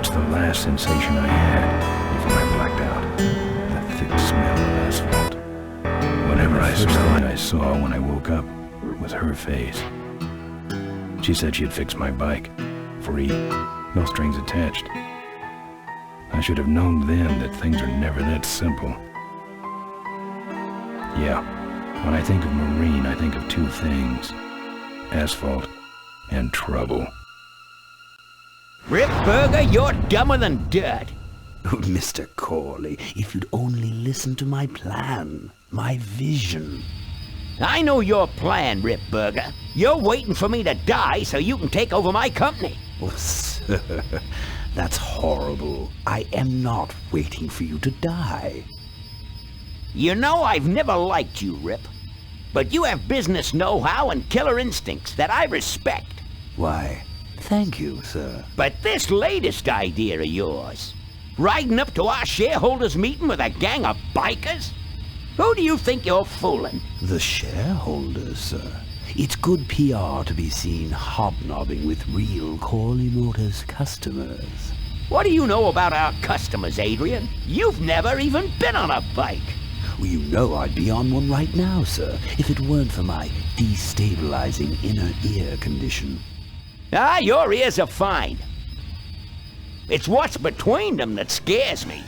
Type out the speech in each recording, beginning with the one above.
It's the last sensation I had before I blacked out. The thick smell of asphalt. Whatever I smelled, I saw when I woke up was her face. She said she'd fix my bike. Free. No strings attached. I should have known then that things are never that simple. Yeah, when I think of marine, I think of two things. Asphalt and trouble. Rip Burger, you're dumber than dirt. Oh, Mr. Corley, if you'd only listen to my plan, my vision. I know your plan, Rip Burger. You're waiting for me to die so you can take over my company. Oh, sir, that's horrible. I am not waiting for you to die. You know I've never liked you, Rip. But you have business know-how and killer instincts that I respect. Why, thank you, sir. But this latest idea of yours, riding up to our shareholders' meeting with a gang of bikers? Who do you think you're fooling? The shareholders, sir. It's good PR to be seen hobnobbing with real Corley Motors customers. What do you know about our customers, Adrian? You've never even been on a bike. Well, you know I'd be on one right now, sir, if it weren't for my destabilizing inner ear condition. Ah, your ears are fine. It's what's between them that scares me.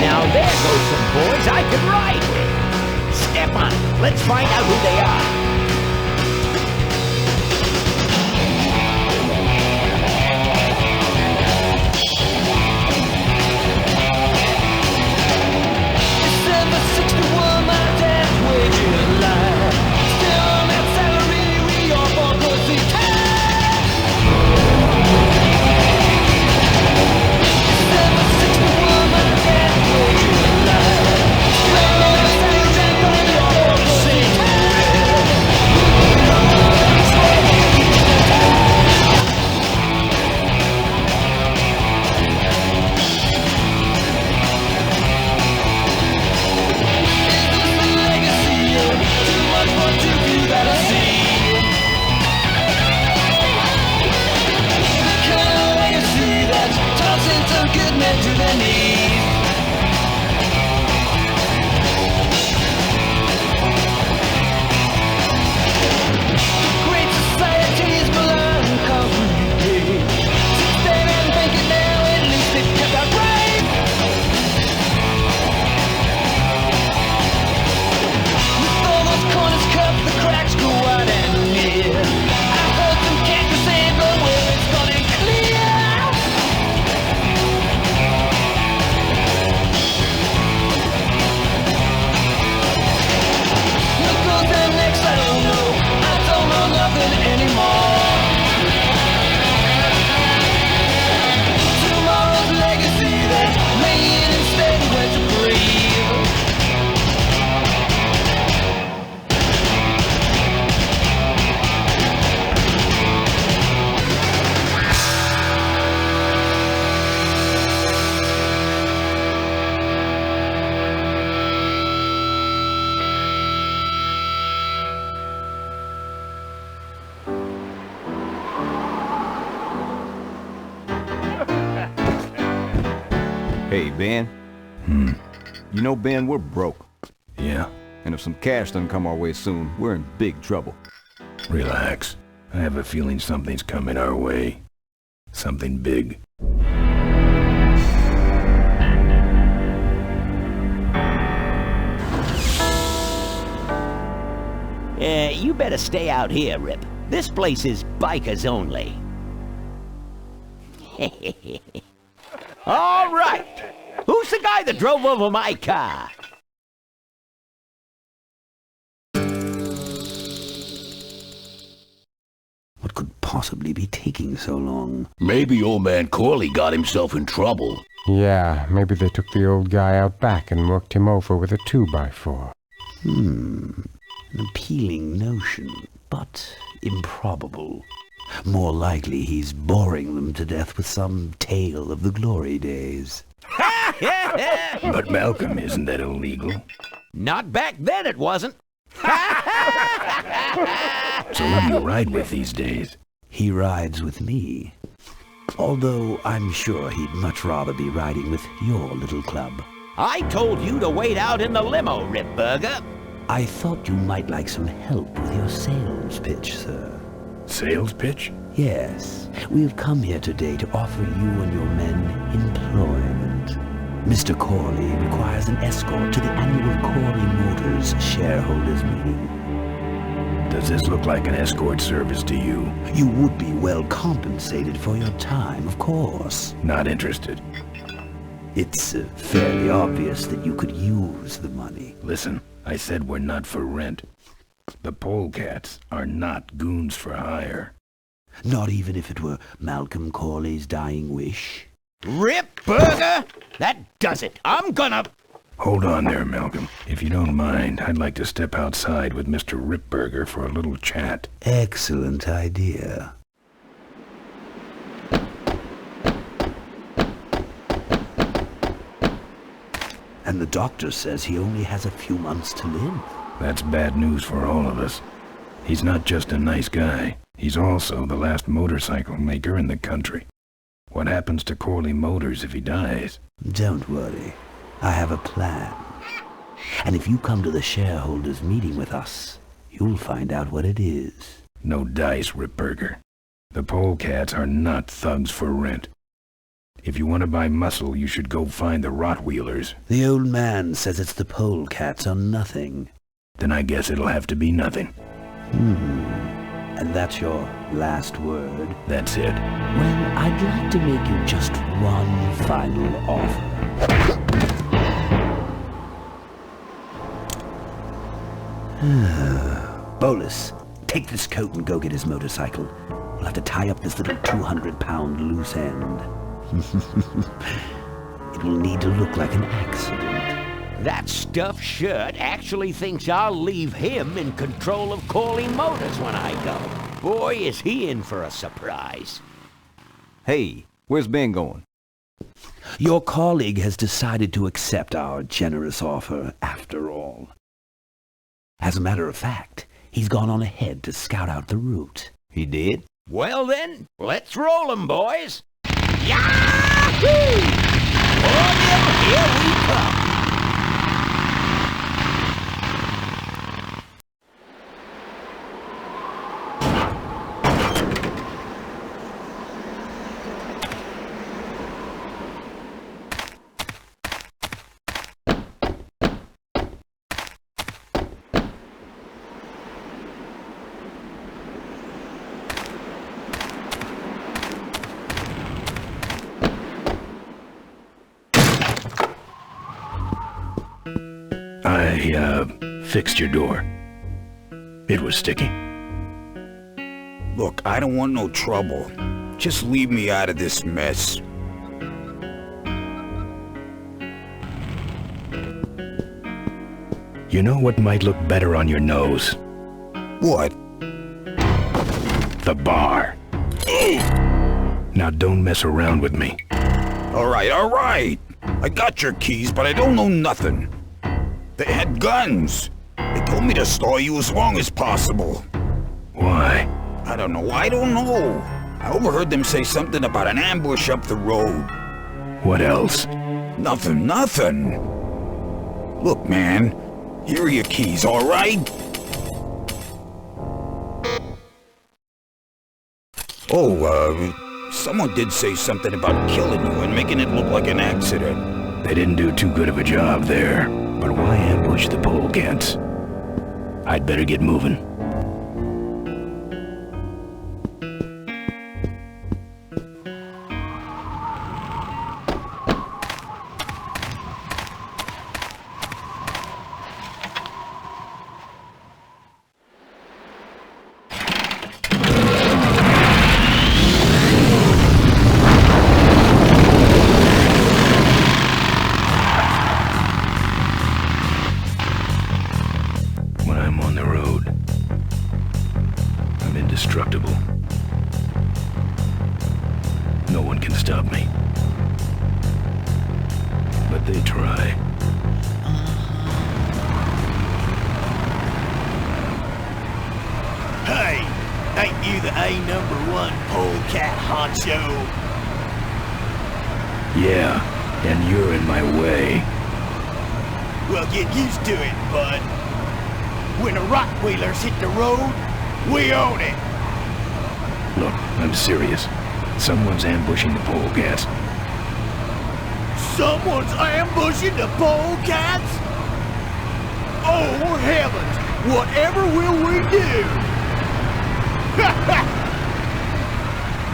Now there goes some boys I could ride with. Step on it. Let's find out who they are. Hey, Ben. You know, Ben, we're broke. Yeah? And if some cash doesn't come our way soon, we're in big trouble. Relax. I have a feeling something's coming our way. Something big. You better stay out here, Rip. This place is bikers only. All right. Who's the guy that drove over my car? What could possibly be taking so long? Maybe old man Corley got himself in trouble. Yeah, maybe they took the old guy out back and worked him over with a 2x4. It appealing notion, but improbable. More likely he's boring them to death with some tale of the glory days. But Malcolm, isn't that illegal? Not back then it wasn't. So who do you ride with these days? He rides with me. Although I'm sure he'd much rather be riding with your little club. I told you to wait out in the limo, Ripburger. I thought you might like some help with your sales pitch, sir. Sales pitch? Yes, we've come here today to offer you and your men employment. Mr. Corley requires an escort to the annual Corley Motors shareholders meeting. Does this look like an escort service to you? You would be well compensated for your time, of course. Not interested. It's fairly obvious that you could use the money. Listen, I said we're not for rent. The polecats are not goons for hire. Not even if it were Malcolm Corley's dying wish? Ripburger! That does it. I'm gonna... Hold on there, Malcolm. If you don't mind, I'd like to step outside with Mr. Ripburger for a little chat. Excellent idea. And the doctor says he only has a few months to live. That's bad news for all of us. He's not just a nice guy. He's also the last motorcycle maker in the country. What happens to Corley Motors if he dies? Don't worry. I have a plan. And if you come to the shareholders meeting with us, you'll find out what it is. No dice, Ripburger. The polecats are not thugs for rent. If you want to buy muscle, you should go find the Rottweilers. The old man says it's the polecats or nothing. Then I guess it'll have to be nothing. And that's your last word? That's it. Well, I'd like to make you just one final offer. Bolus, take this coat and go get his motorcycle. We'll have to tie up this little 200-pound loose end. It will need to look like an accident. That stuffed shirt actually thinks I'll leave him in control of Corley Motors when I go. Boy, is he in for a surprise. Hey, where's Ben going? Your colleague has decided to accept our generous offer after all. As a matter of fact, he's gone on ahead to scout out the route. He did? Well then, let's roll 'em, boys. Yahoo! Cornell, here we come. I fixed your door. It was sticky. Look, I don't want no trouble. Just leave me out of this mess. You know what might look better on your nose? What? The bar. Now don't mess around with me. All right. I got your keys, but I don't know nothing. They had guns. They told me to stall you as long as possible. Why? I don't know. I overheard them say something about an ambush up the road. What else? Nothing. Look, man, here are your keys, all right? Someone did say something about killing you and making it look like an accident. They didn't do too good of a job there. But why ambush the polecats? I'd better get moving. When I'm on the road, indestructible. No one can stop me. But they try. Hey, ain't you the A#1 polecat honcho? Yeah, and you're in my way. Well, get used to it, bud. When the Rockwheelers hit the road, we own it. Look, I'm serious. Someone's ambushing the polecats. Someone's ambushing the polecats? Oh, heavens! Whatever will we do?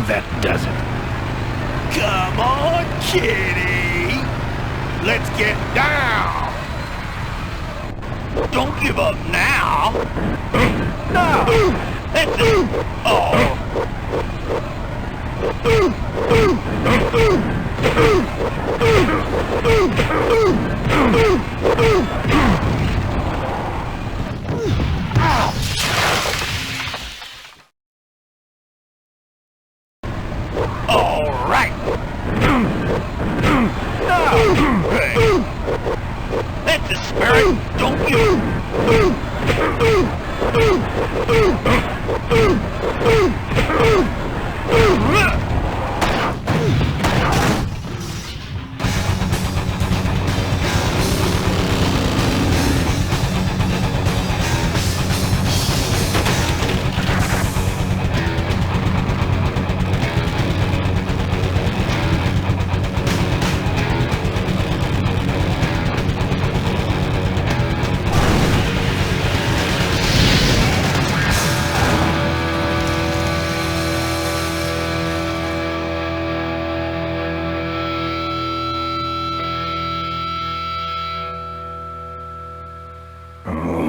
That does it. Come on, kitty! Let's get down! Don't give up now! No! That's it! Oh! All right! Hey. That's the spirit! Don't you...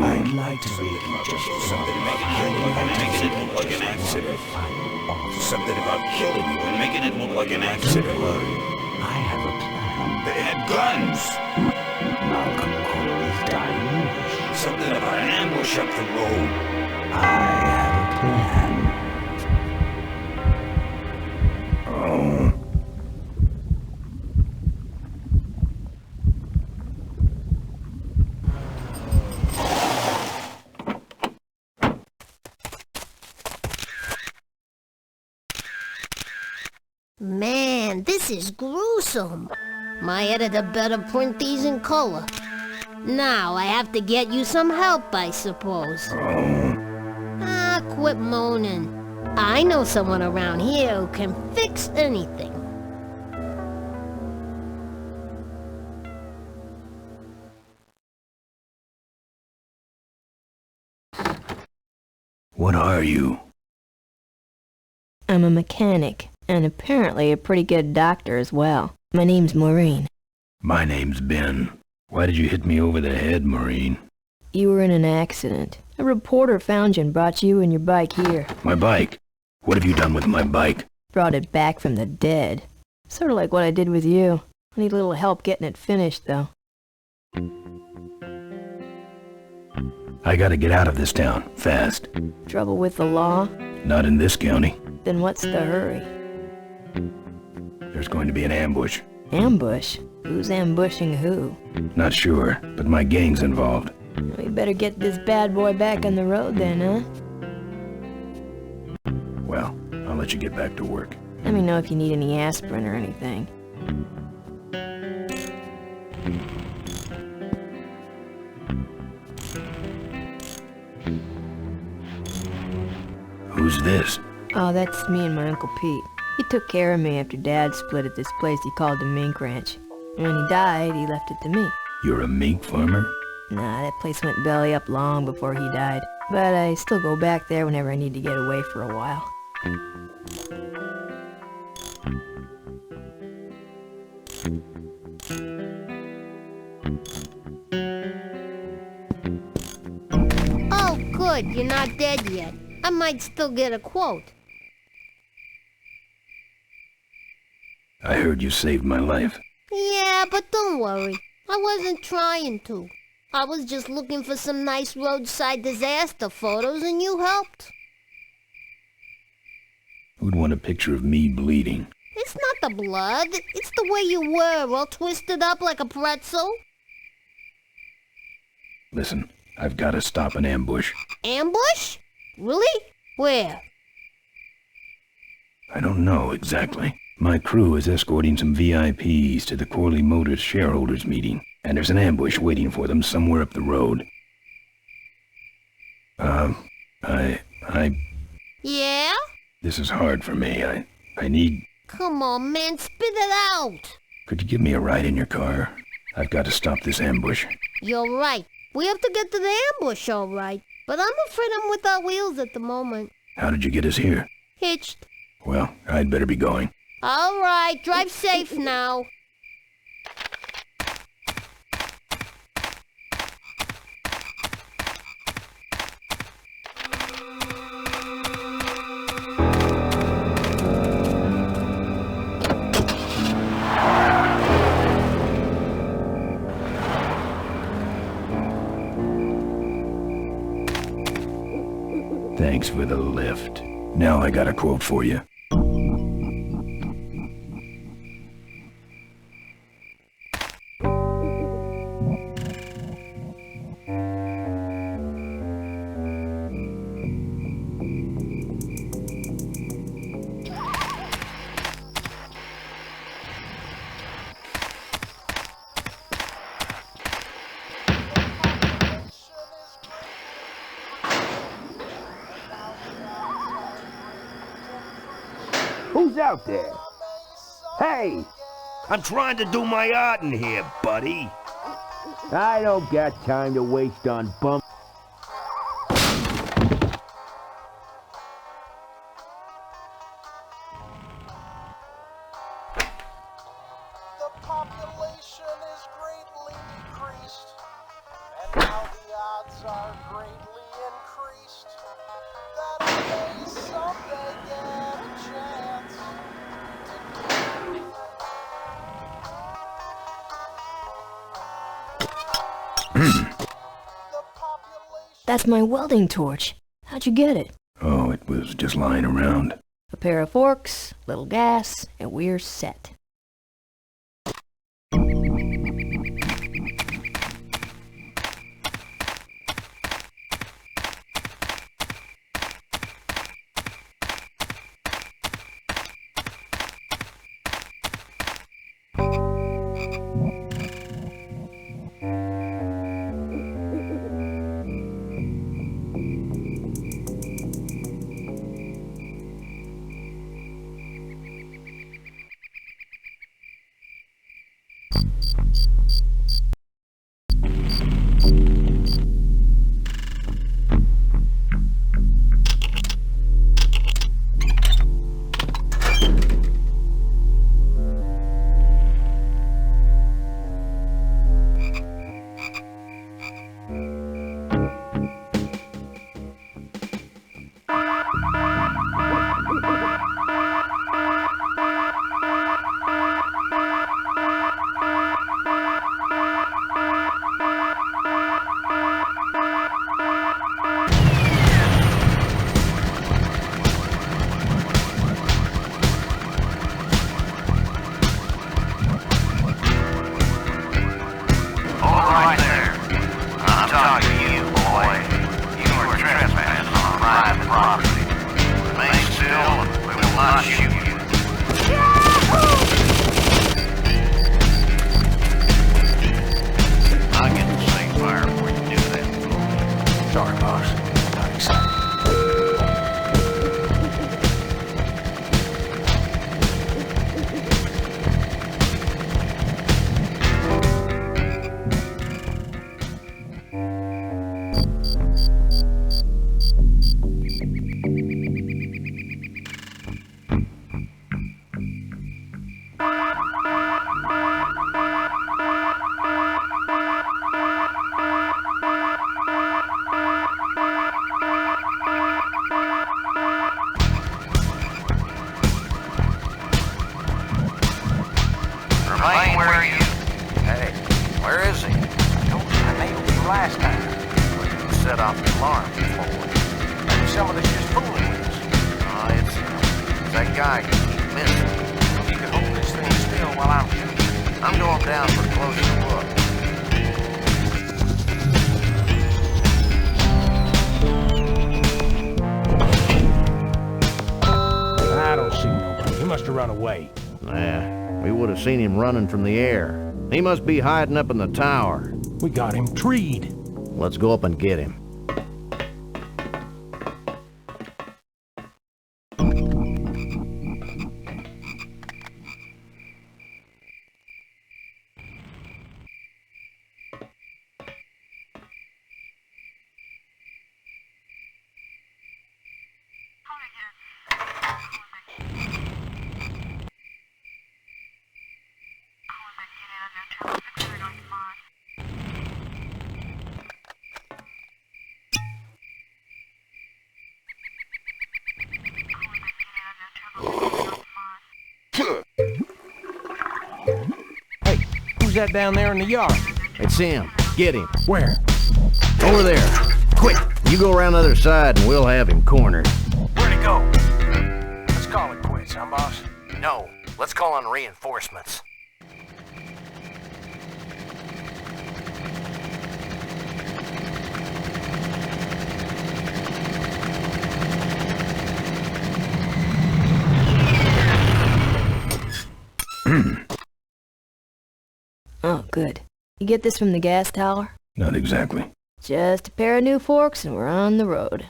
I'd like to make it just Something about killing you and making it look like an accident. Something about killing you and making it look like an accident. I have a plan. They had guns. Malcolm Corley's dying wish. Something about an ambush up the road. I have a plan. Oh. Man, this is gruesome. My editor better print these in color. Now I have to get you some help, I suppose. Ah, quit moaning. I know someone around here who can fix anything. What are you? I'm a mechanic, and apparently a pretty good doctor as well. My name's Maureen. My name's Ben. Why did you hit me over the head, Maureen? You were in an accident. A reporter found you and brought you and your bike here. My bike? What have you done with my bike? Brought it back from the dead. Sort of like what I did with you. I need a little help getting it finished, though. I gotta get out of this town, fast. Trouble with the law? Not in this county. Then what's the hurry? There's going to be an ambush. Ambush? Who's ambushing who? Not sure, but my gang's involved. We better get this bad boy back on the road then, huh? Well, I'll let you get back to work. Let me know if you need any aspirin or anything. Who's this? Oh, that's me and my Uncle Pete. He took care of me after Dad split at this place he called the Mink Ranch. And when he died, he left it to me. You're a mink farmer? Nah, that place went belly up long before he died. But I still go back there whenever I need to get away for a while. Oh, good, you're not dead yet. I might still get a quote. I heard you saved my life. Yeah, but don't worry. I wasn't trying to. I was just looking for some nice roadside disaster photos and you helped. Who'd want a picture of me bleeding? It's not the blood. It's the way you were, all twisted up like a pretzel. Listen, I've got to stop an ambush. Ambush? Really? Where? I don't know exactly. My crew is escorting some VIPs to the Corley Motors shareholders meeting, and there's an ambush waiting for them somewhere up the road. Yeah? This is hard for me. I need... Come on, man, spit it out. Could you give me a ride in your car? I've got to stop this ambush. You're right. We have to get to the ambush, all right. But I'm afraid I'm without wheels at the moment. How did you get us here? Hitched. Well, I'd better be going. All right, drive safe now. Thanks for the lift. Now I got a quote for you. Who's out there? Hey! I'm trying to do my art in here, buddy. I don't got time to waste on bum. The population is greatly decreased, and now the odds are greatly increased that I may someday get a chance That's my welding torch. How'd you get it? Oh, it was just lying around. A pair of forks, little gas, and we're set. Remain where you... Hey, where is he? I told you I nailed you last time. Well, you set off the alarm before. Maybe somebody's just fooling with us. Oh, it's him. He's That guy keeps missing. You can hold this thing still while I'm going down for a closer look. I don't see nobody. He must have run away. Nah, we would have seen him running from the air. He must be hiding up in the tower. We got him treed. Let's go up and get him. Hey, who's that down there in the yard? It's him. Get him. Where? Over there. Quick, you go around the other side and we'll have him cornered. Where'd he go? Let's call it quits, huh, boss? No, let's call on reinforcements. Oh, good. You get this from the gas tower? Not exactly. Just a pair of new forks and we're on the road.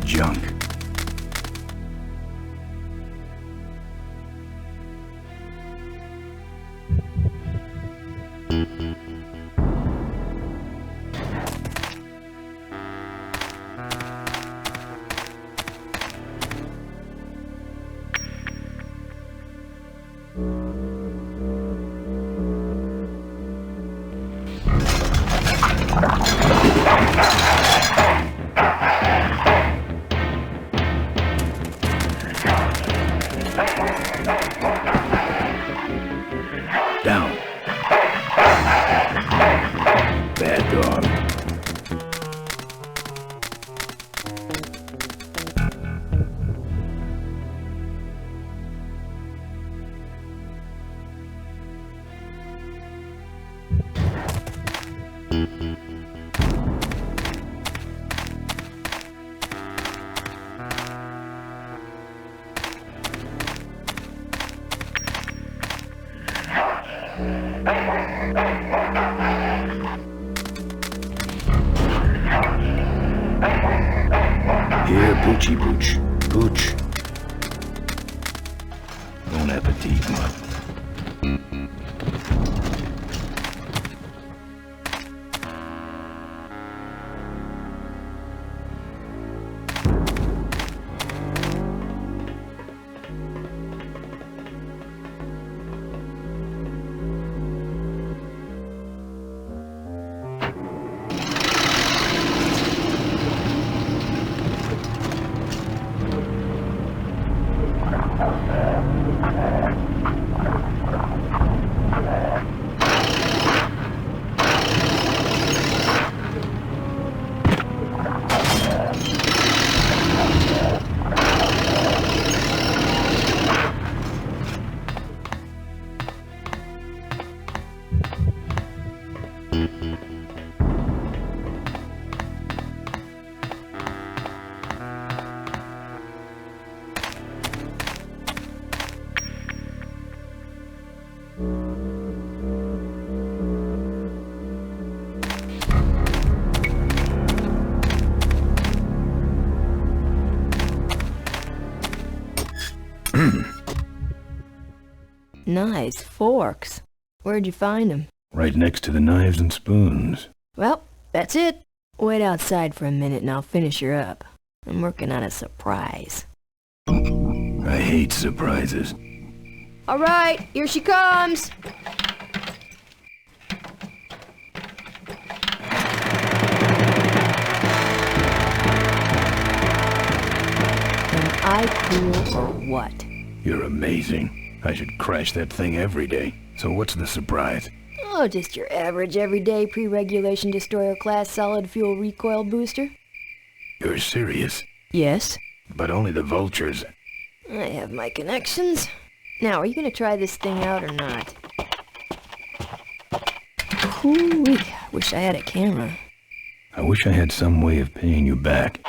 Junk. Down. Bad dog. Here, Poochie Pooch. Pooch. Bon appetit, Mutt. Nice forks. Where'd you find them? Right next to the knives and spoons. Well, that's it. Wait outside for a minute and I'll finish her up. I'm working on a surprise. I hate surprises. All right, here she comes. Am I cool or what? You're amazing. I should crash that thing every day. So what's the surprise? Oh, just your average everyday pre-regulation destroyer class solid fuel recoil booster. You're serious? Yes. But only the vultures. I have my connections. Now, are you gonna try this thing out or not? Hoo-wee, wish I had a camera. I wish I had some way of paying you back.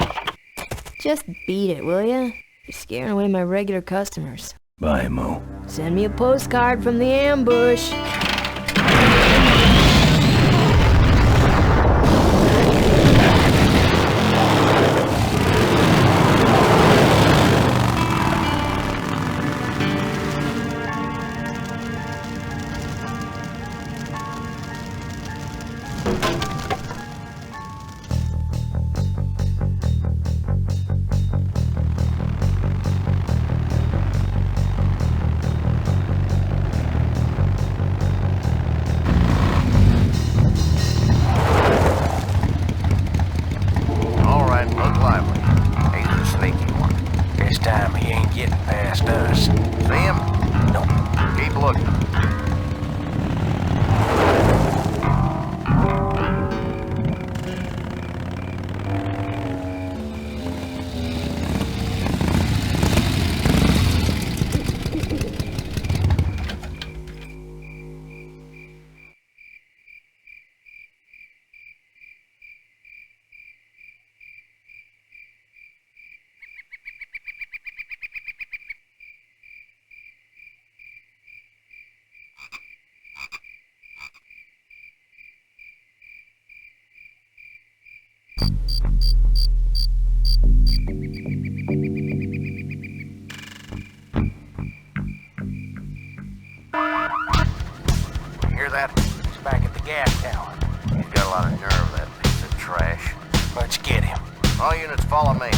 Just beat it, will ya? You're scaring away my regular customers. Bye, Mo. Send me a postcard from the ambush. Hear that? He's back at the gas tower. He's got a lot of nerve, that piece of trash. Let's get him. All units, follow me.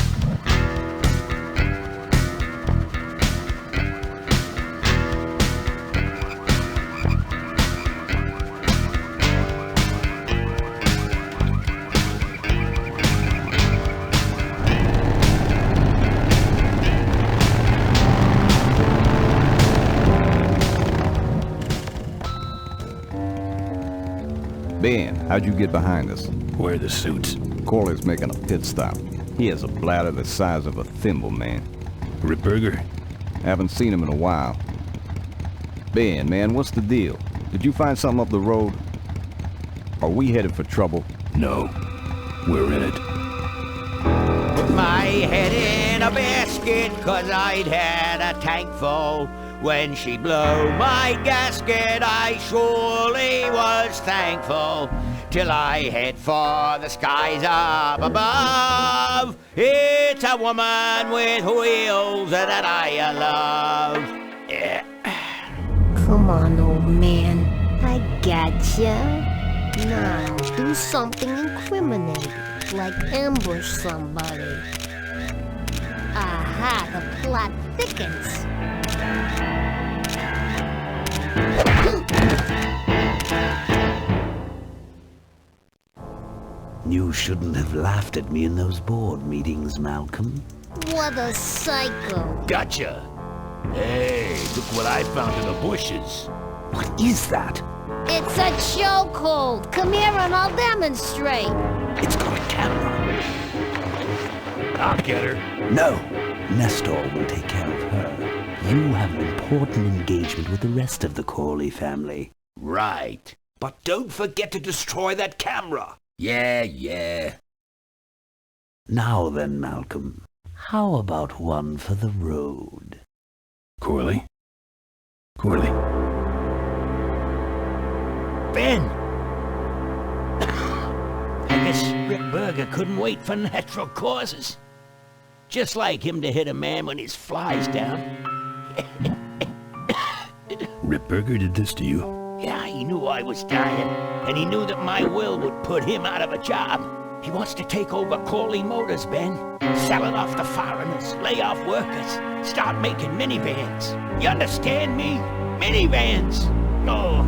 Ben, how'd you get behind us? Where are the suits? Corley's making a pit stop. He has a bladder the size of a thimble, man. Ripburger? Haven't seen him in a while. Ben, man, what's the deal? Did you find something up the road? Are we headed for trouble? No. We're in it. Put my head in a basket, 'cause I'd had a tank full. When she blew my gasket, I surely was thankful. Till I head for the skies up above. It's a woman with wheels that I love. Yeah. Come on, old man. I gotcha. Now, do something incriminating, like ambush somebody. Aha, the plot thickens. You shouldn't have laughed at me in those board meetings, Malcolm. What a psycho. Gotcha. Hey, look what I found in the bushes. What is that? It's a chokehold. Come here and I'll demonstrate. It's got a camera. I'll get her. No, Nestor will take care of her. You have an important engagement with the rest of the Corley family. Right. But don't forget to destroy that camera. Yeah. Now then, Malcolm, how about one for the road? Corley? Ben! I guess Ripburger couldn't wait for natural causes. Just like him to hit a man when his fly's down. Ripburger did this to you? Yeah, he knew I was dying, and he knew that my will would put him out of a job. He wants to take over Corley Motors, Ben. Sell it off to foreigners, lay off workers, start making minivans. You understand me? Minivans! Oh.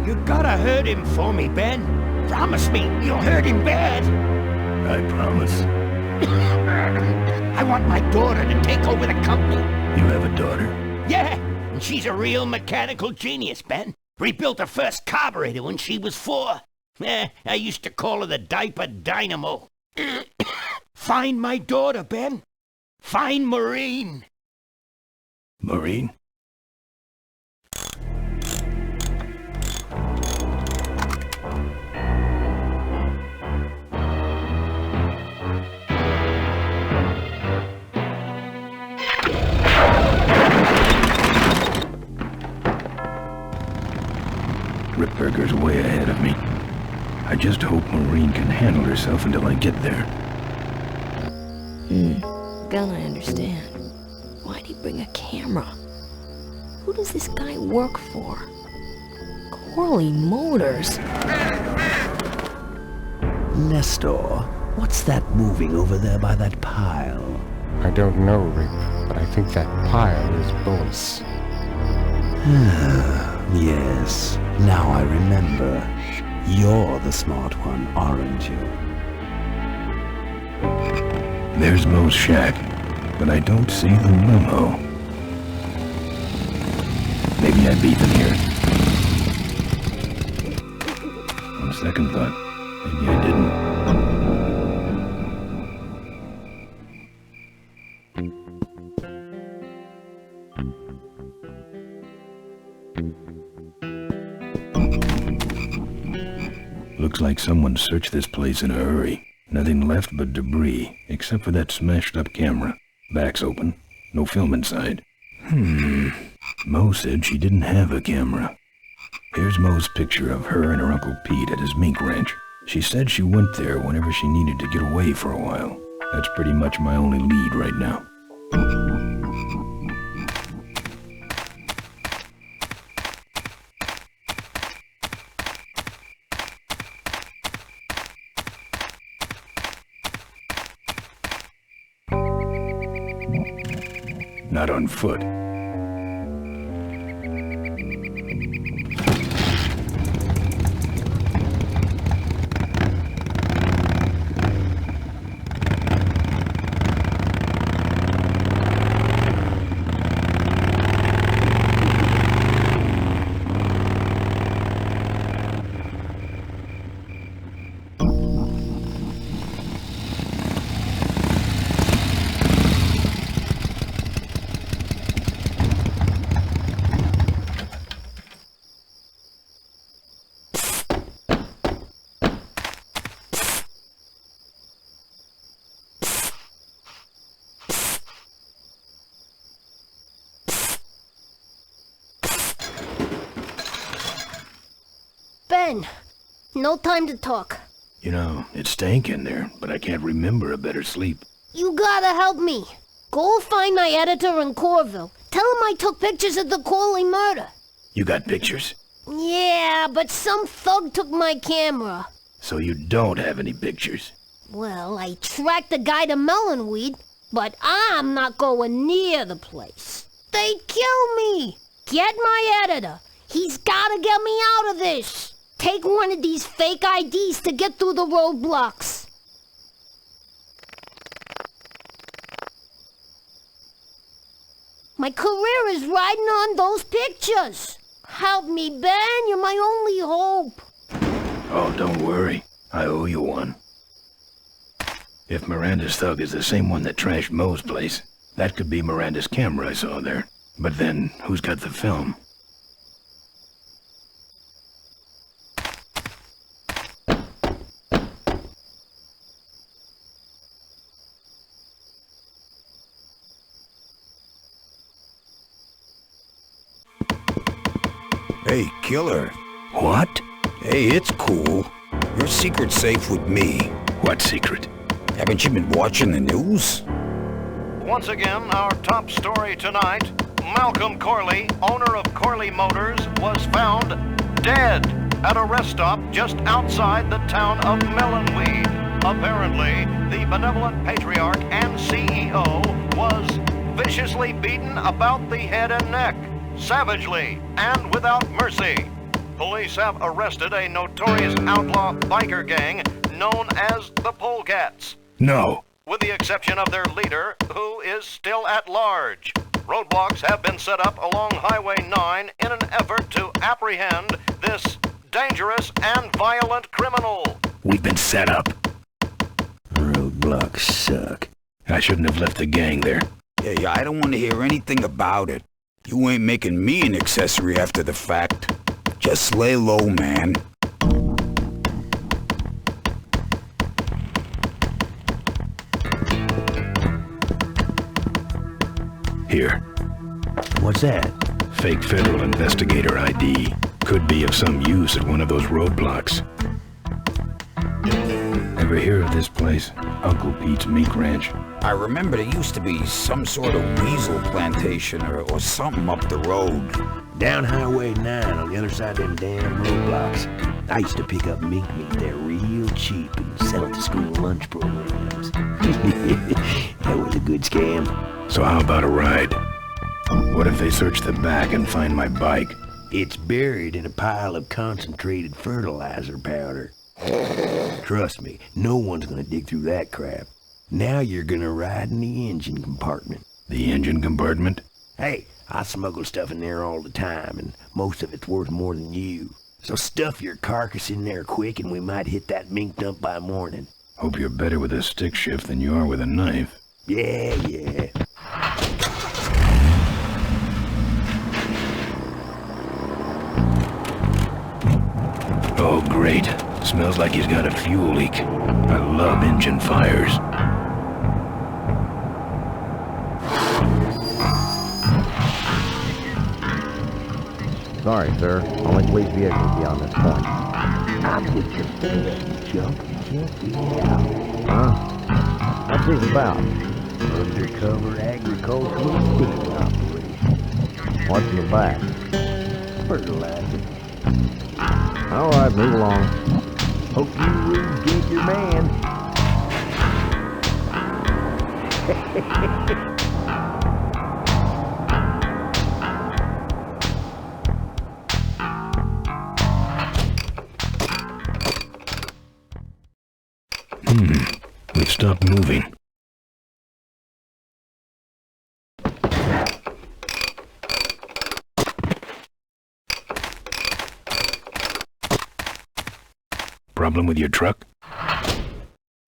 You gotta hurt him for me, Ben. Promise me you'll hurt him bad. I promise. I want my daughter to take over the company. You have a daughter? Yeah, and she's a real mechanical genius, Ben. Rebuilt her first carburetor when she was 4. I used to call her the diaper dynamo. Find my daughter, Ben. Find Maureen. Maureen? Ripburger's way ahead of me. I just hope Maureen can handle herself until I get there. Gonna understand. Why'd he bring a camera? Who does this guy work for? Corley Motors? Nestor, what's that moving over there by that pile? I don't know, Rip, but I think that pile is bullets. Yes, now I remember. You're the smart one, aren't you? There's Mo's shack, but I don't see the limo. Maybe I beat them here. On second thought, maybe I didn't. Looks like someone searched this place in a hurry. Nothing left but debris, except for that smashed up camera. Back's open. No film inside. Mo said she didn't have a camera. Here's Mo's picture of her and her Uncle Pete at his mink ranch. She said she went there whenever she needed to get away for a while. That's pretty much my only lead right now. Not on foot. Ben, no time to talk. You know, it stank in there, but I can't remember a better sleep. You gotta help me. Go find my editor in Corville. Tell him I took pictures of the Corley murder. You got pictures? Yeah, but some thug took my camera. So you don't have any pictures? Well, I tracked the guy to Melonweed, but I'm not going near the place. They'd kill me. Get my editor. He's gotta get me out of this. Take one of these fake IDs to get through the roadblocks. My career is riding on those pictures. Help me, Ben. You're my only hope. Oh, don't worry. I owe you one. If Miranda's thug is the same one that trashed Mo's place, that could be Miranda's camera I saw there. But then, who's got the film? Hey, killer. What? Hey, it's cool. Your secret's safe with me. What secret? Haven't you been watching the news? once again, our top story tonight. Malcolm Corley, owner of Corley Motors, was found dead at a rest stop just outside the town of Melonweed. Apparently, the benevolent patriarch and CEO was viciously beaten about the head and neck, savagely and without mercy. Police have arrested a notorious outlaw biker gang known as the Polecats. No. With the exception of their leader, who is still at large. Roadblocks have been set up along Highway 9 in an effort to apprehend this dangerous and violent criminal. We've been set up. Roadblocks suck. I shouldn't have left the gang there. Yeah, I don't want to hear anything about it. You ain't making me an accessory after the fact. Just lay low, man. Here. What's that? Fake federal investigator ID. Could be of some use at one of those roadblocks. Ever hear of this place? Uncle Pete's Mink Ranch? I remember there used to be some sort of weasel plantation or something up the road. Down Highway 9 on the other side of them damn roadblocks. I used to pick up mink meat there real cheap and sell it to school lunch programs. That was a good scam. So how about a ride? What if they search the back and find my bike? It's buried in a pile of concentrated fertilizer powder. Trust me, no one's gonna dig through that crap. Now you're gonna ride in the engine compartment. The engine compartment? Hey, I smuggle stuff in there all the time, and most of it's worth more than you. So stuff your carcass in there quick, and we might hit that mink dump by morning. Hope you're better with a stick shift than you are with a knife. Yeah. Oh, great. Smells like he's got a fuel leak. I love engine fires. Sorry, sir. Only police vehicles beyond this point. I'm with your friend, Jump. Check it out. Huh? What's this about? Undercover agricultural sting operation. What's in the back? Fertilizer. All right, move along. Hope you will get your man. We've stopped moving. Problem with your truck?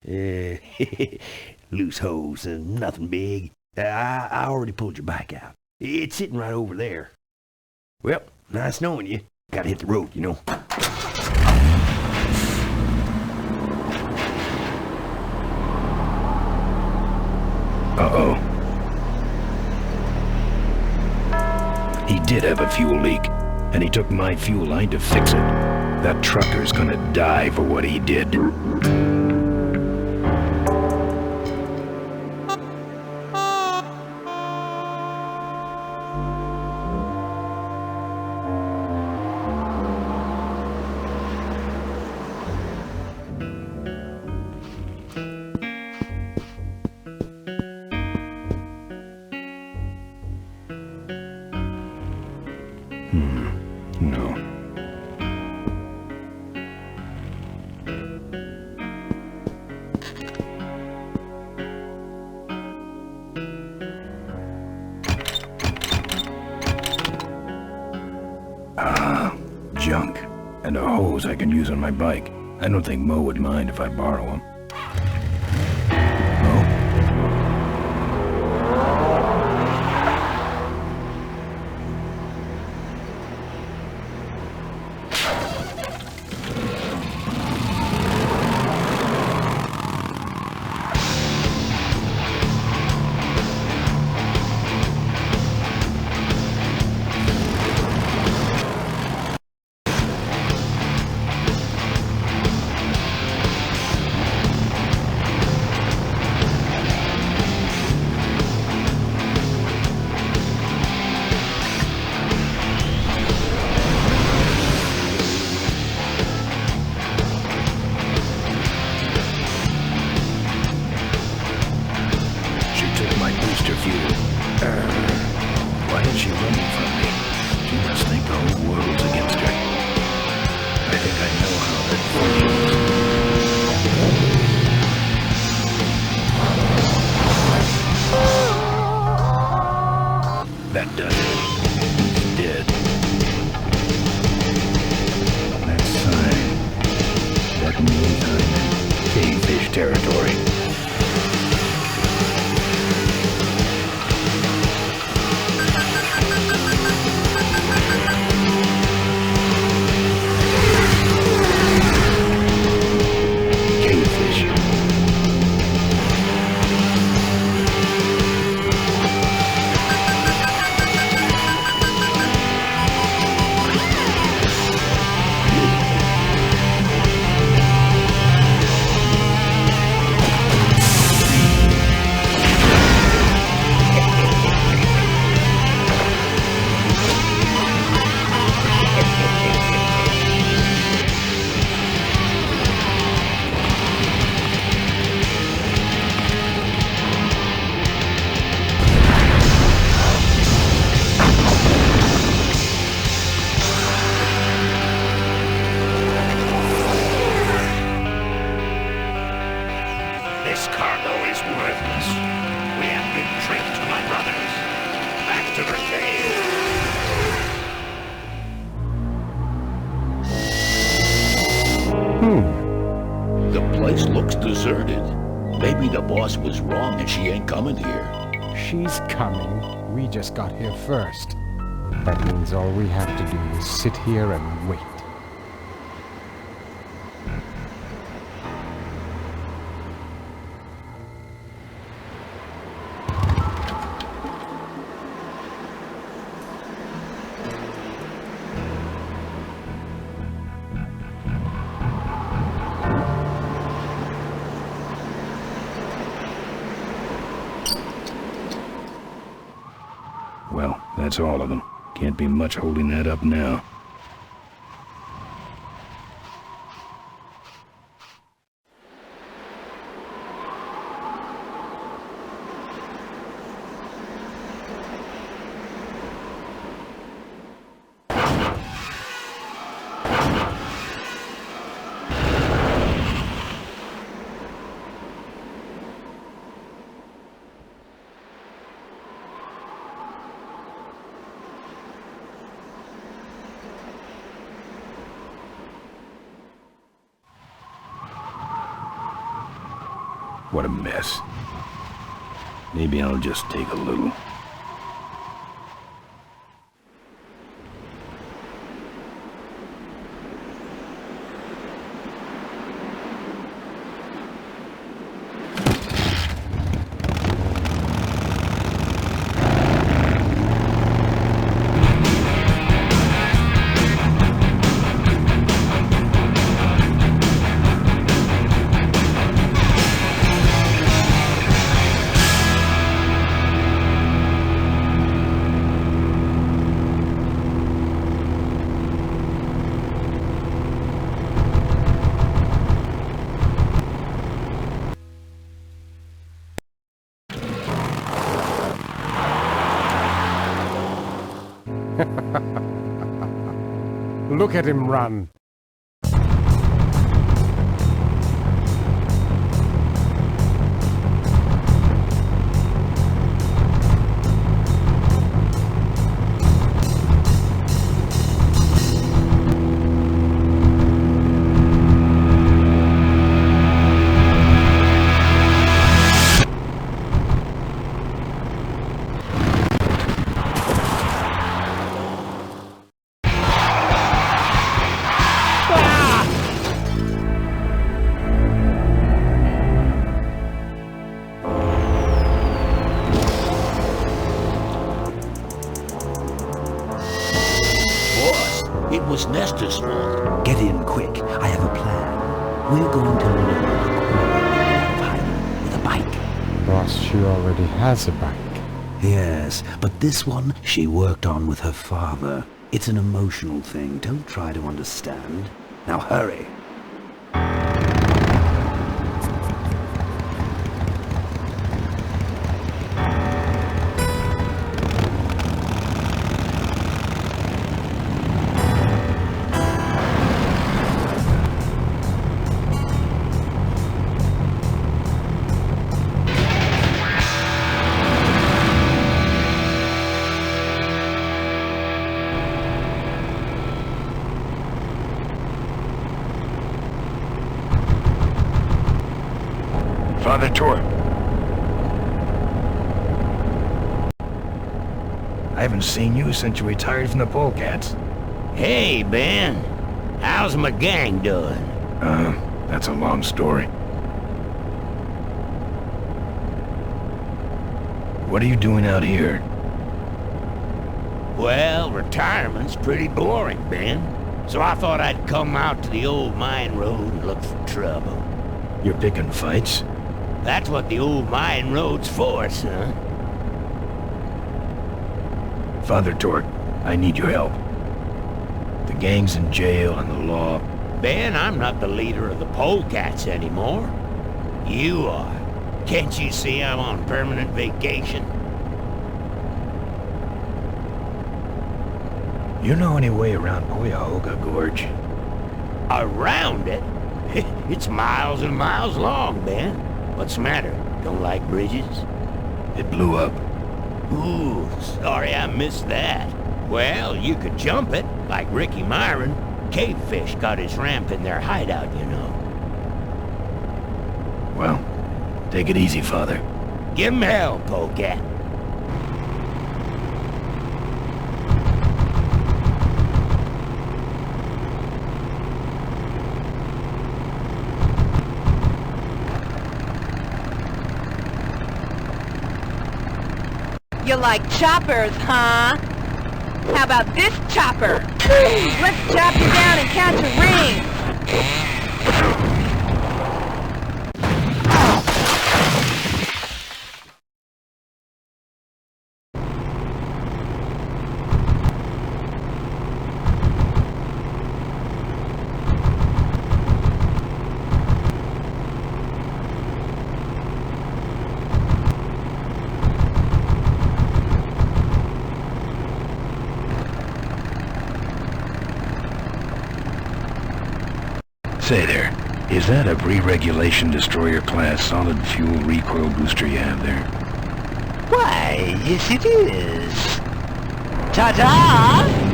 Loose hose, nothing big. I already pulled your bike out. It's sitting right over there. Well, nice knowing you. Gotta hit the road, you know. Uh-oh. He did have a fuel leak, and he took my fuel line to fix it. That trucker's gonna die for what he did. No. Junk. And a hose I can use on my bike. I don't think Mo would mind if I borrow him. That does it. He's dead. That sign. That means I'm in cavefish territory. This cargo is worthless. We have been tricked, my brothers. Back to the cave. The place looks deserted. Maybe the boss was wrong and she ain't coming here. She's coming. We just got here first. That means all we have to do is sit here and wait. Well, that's all of them. Can't be much holding that up now. What a mess. Maybe I'll just take a little. Look at him run. It was Nestor's fault. Get in quick. I have a plan. We're going to lure the quarry out of hiding with a bike. Boss, she already has a bike. Yes, but this one she worked on with her father. It's an emotional thing. Don't try to understand. Now hurry. Father Torque. I haven't seen you since you retired from the Polecats. Hey, Ben. How's my gang doing? That's a long story. What are you doing out here? Well, retirement's pretty boring, Ben. So I thought I'd come out to the old mine road and look for trouble. You're picking fights? That's what the old mine road's for, son. Father Torque, I need your help. The gang's in jail and the law... Ben, I'm not the leader of the Polecats anymore. You are. Can't you see I'm on permanent vacation? You know any way around Cuyahoga Gorge? Around it? It's miles and miles long, Ben. What's the matter? Don't like bridges? It blew up. Ooh, sorry I missed that. Well, you could jump it, like Ricky Myron. Cavefish got his ramp in their hideout, you know. Well, take it easy, Father. Give him hell, Polecat. You like choppers, huh? How about this chopper? Let's chop you down and catch a ring. Say there, is that a pre-regulation destroyer-class solid fuel recoil booster you have there? Why, yes it is. Ta-da!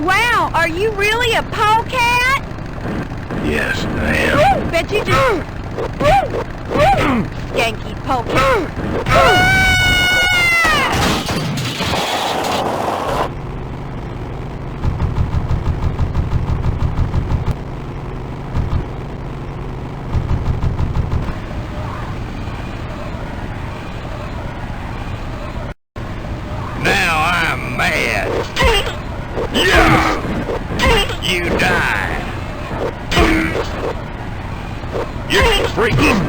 Wow, are you really a polecat? Yes, I am. Bet you just... Skanky polecat. Now I'm mad. Yeah! You die! You're freaking!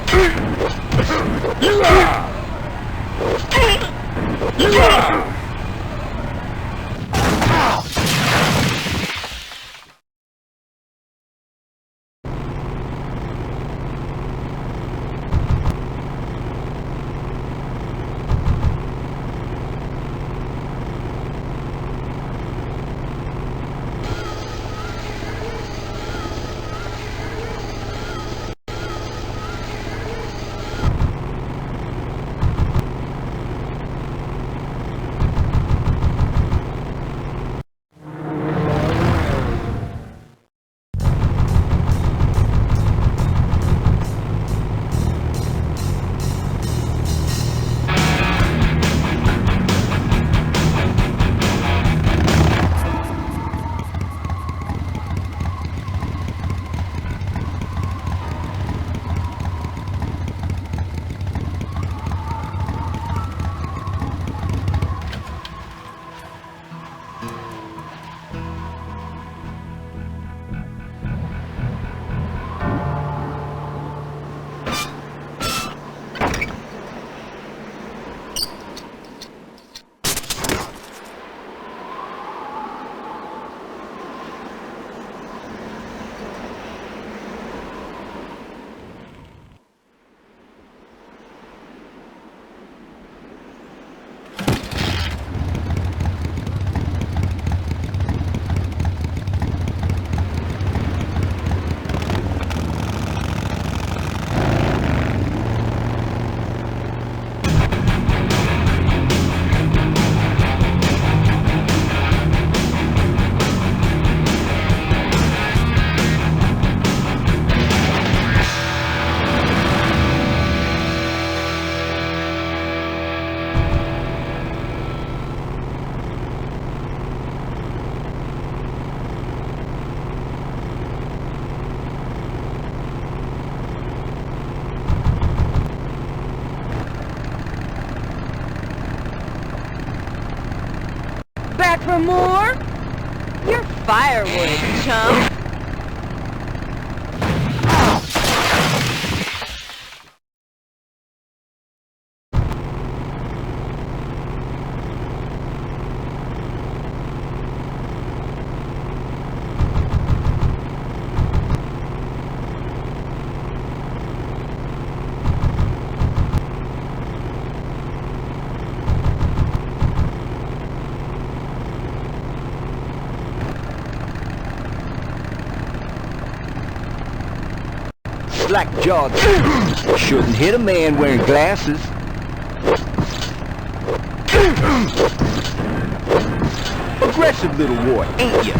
Back for more? You're firewood, chump. Slack-jawed shouldn't hit a man wearing glasses. Aggressive little boy, ain't you?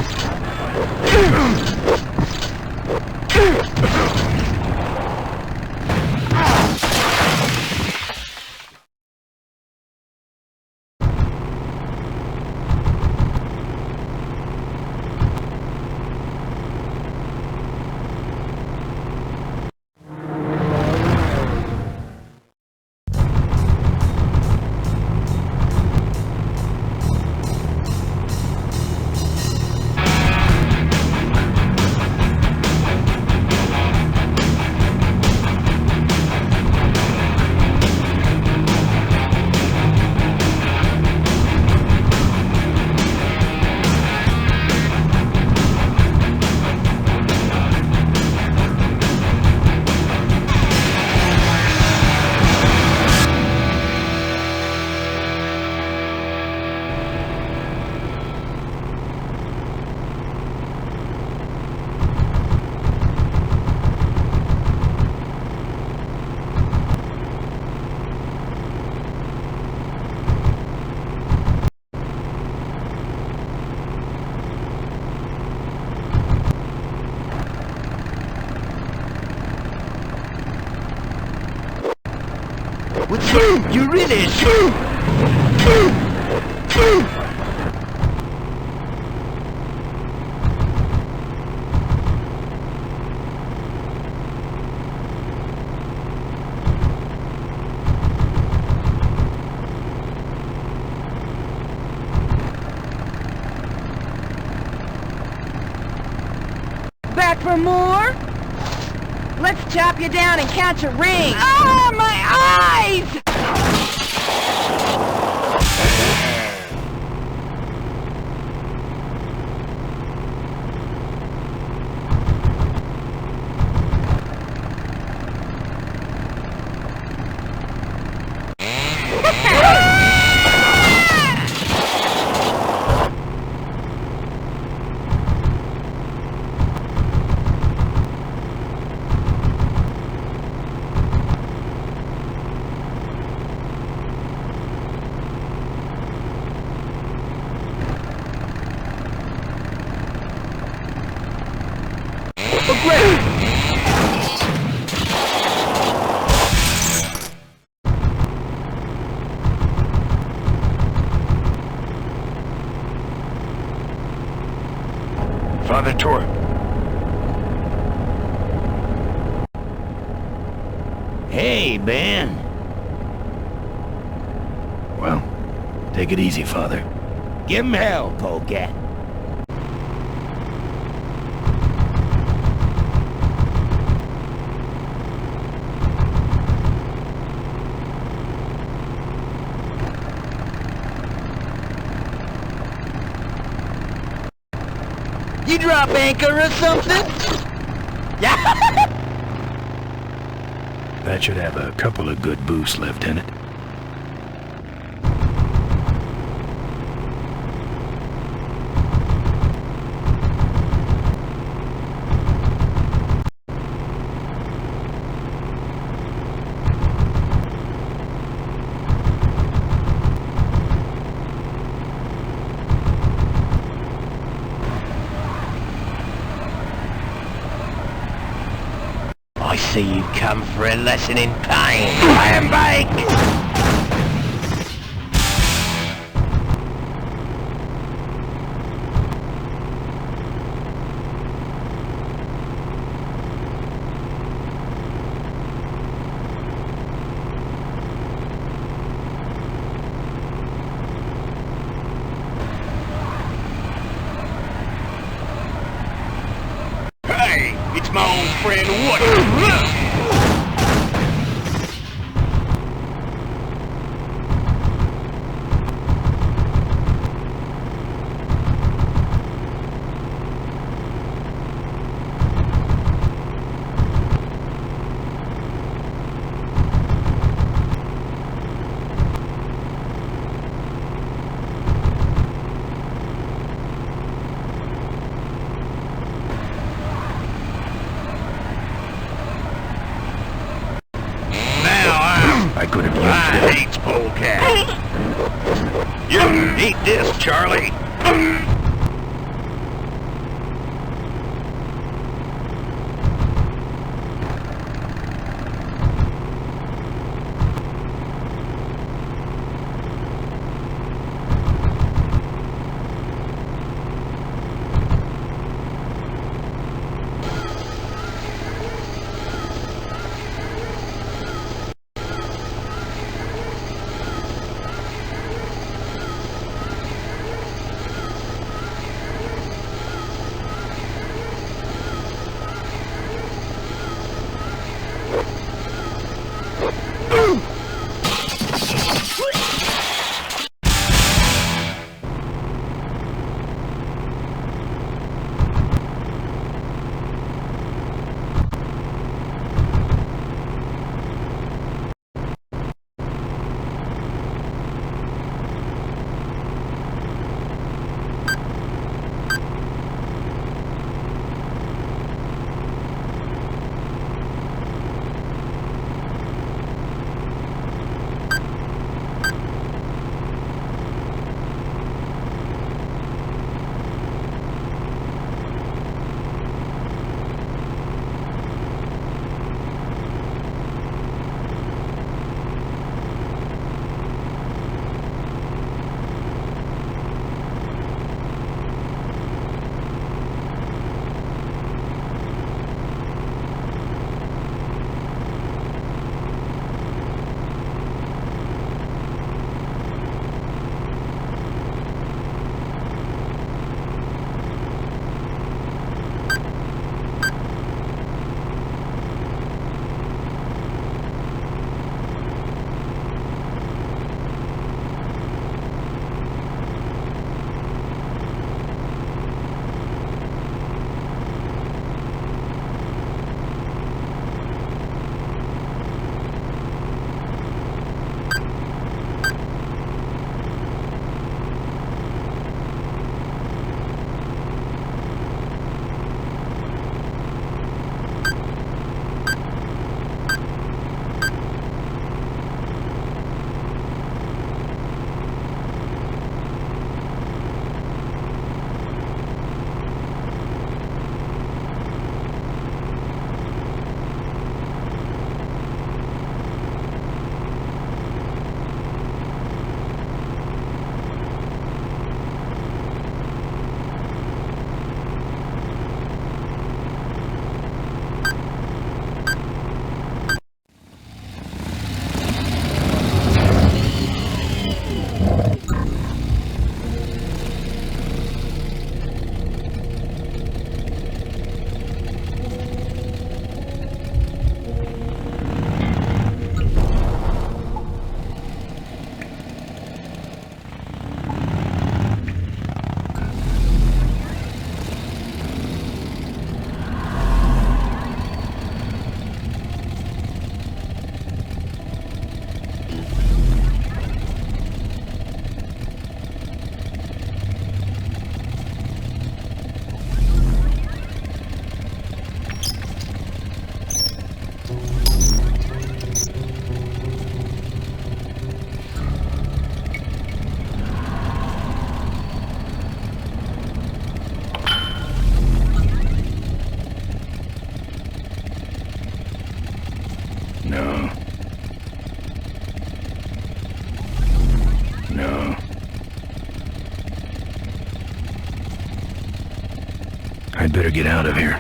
You really Back for more? Let's chop you down and catch a ring. Ah, my eyes! Father Tor. Hey, Ben. Well, take it easy, Father. Give him hell, Polecat. You drop anchor or something? Yeah. That should have a couple of good boosts left in it. I see you come for a lesson in pain, iron bake! friend, what? I could have used I hate polecat. You eat this, Charlie. I'd better get out of here.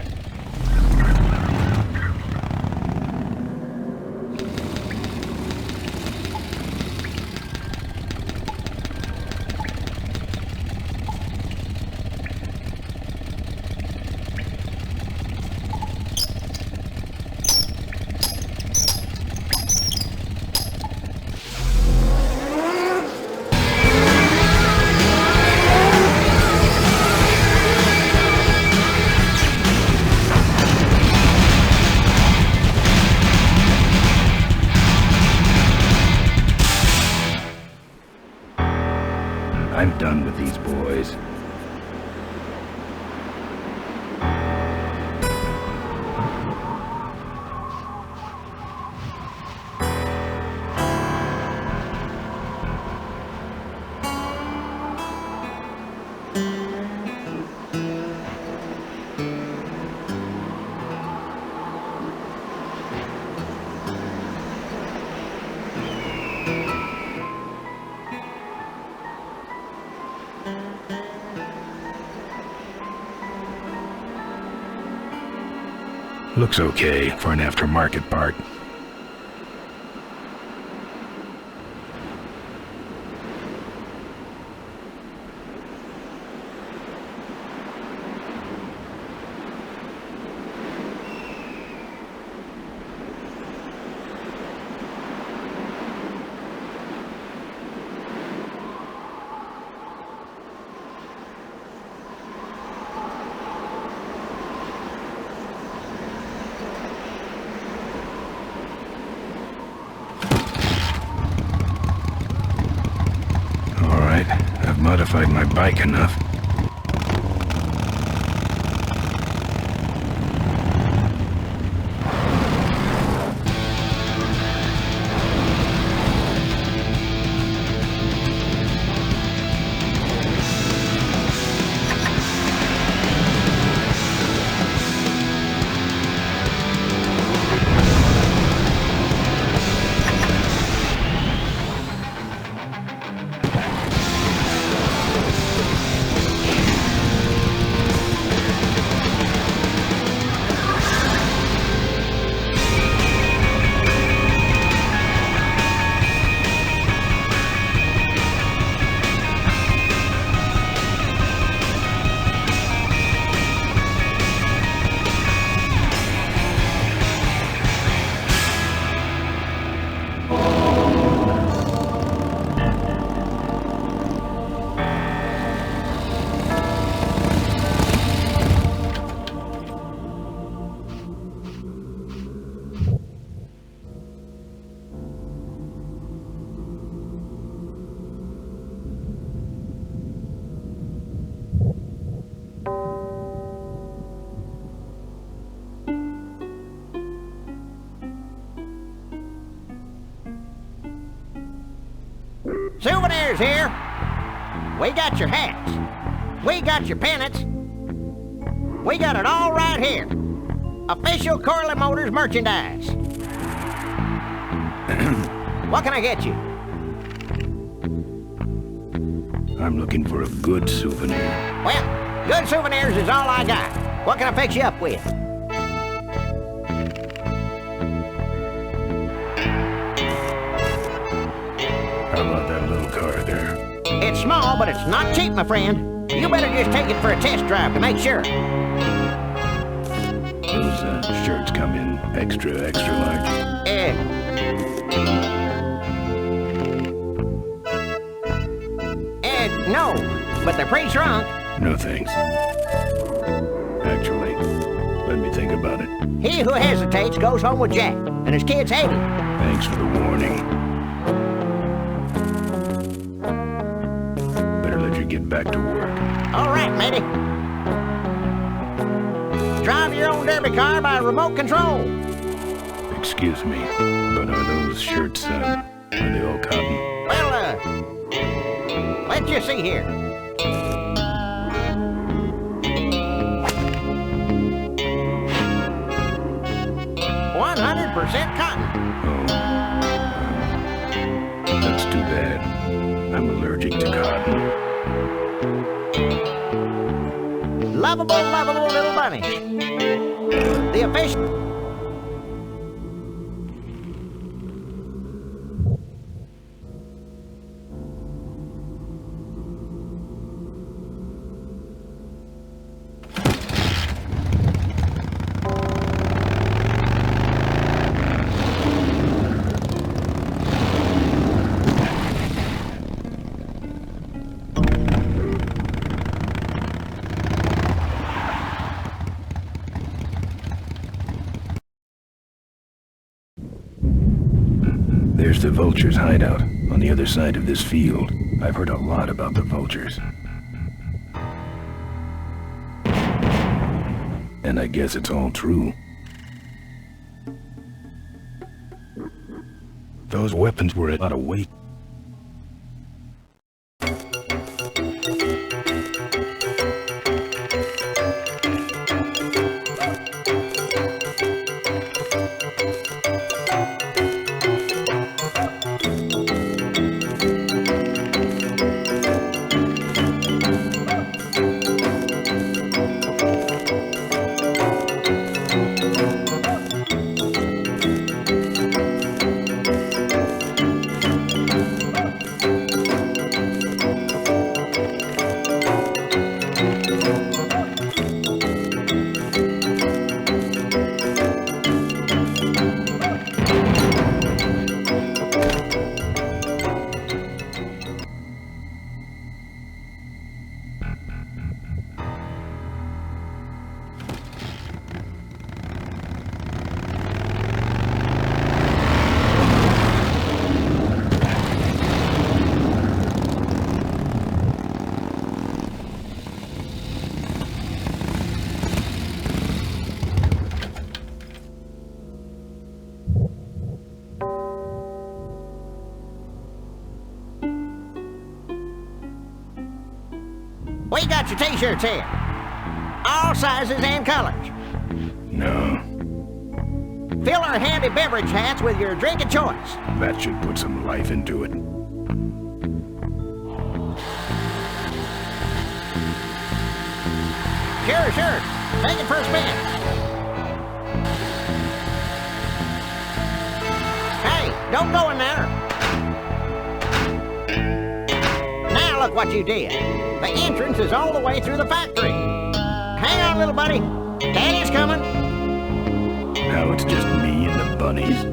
I'm done with these boys. Looks okay for an aftermarket part. I've modified my bike enough. Souvenirs here. We got your hats. We got your pennants. We got it all right here. Official Corley Motors merchandise. What can I get you? I'm looking for a good souvenir. Well, good souvenirs is all I got. What can I fix you up with? How about that little car there? It's small, but it's not cheap, my friend. You better just take it for a test drive to make sure. Those shirts come in extra large. No, but they're pretty shrunk. No thanks. Actually, let me think about it. He who hesitates goes home with Jack, and his kids hate him. Thanks for the warning. Better let you get back to work. All right, matey. Drive your own derby car by remote control. Excuse me, but are those shirts, are they all cotton? Well, let's just see here. 100% cotton. Oh, that's too bad. I'm allergic to cotton. Lovable little bunny. The official... There's the vulture's hideout on the other side of this field. I've heard a lot about the vultures. And I guess it's all true. Those weapons were a lot of weight. We got your t-shirts here. All sizes and colors. No, Fill our handy beverage hats with your drink of choice. that should put some life into it. Sure. Take it for a spin. Hey, don't go in there. Now look what you did. The entrance is all the way through the factory. Hang on, little buddy. Daddy's coming. Now it's just me and the bunnies.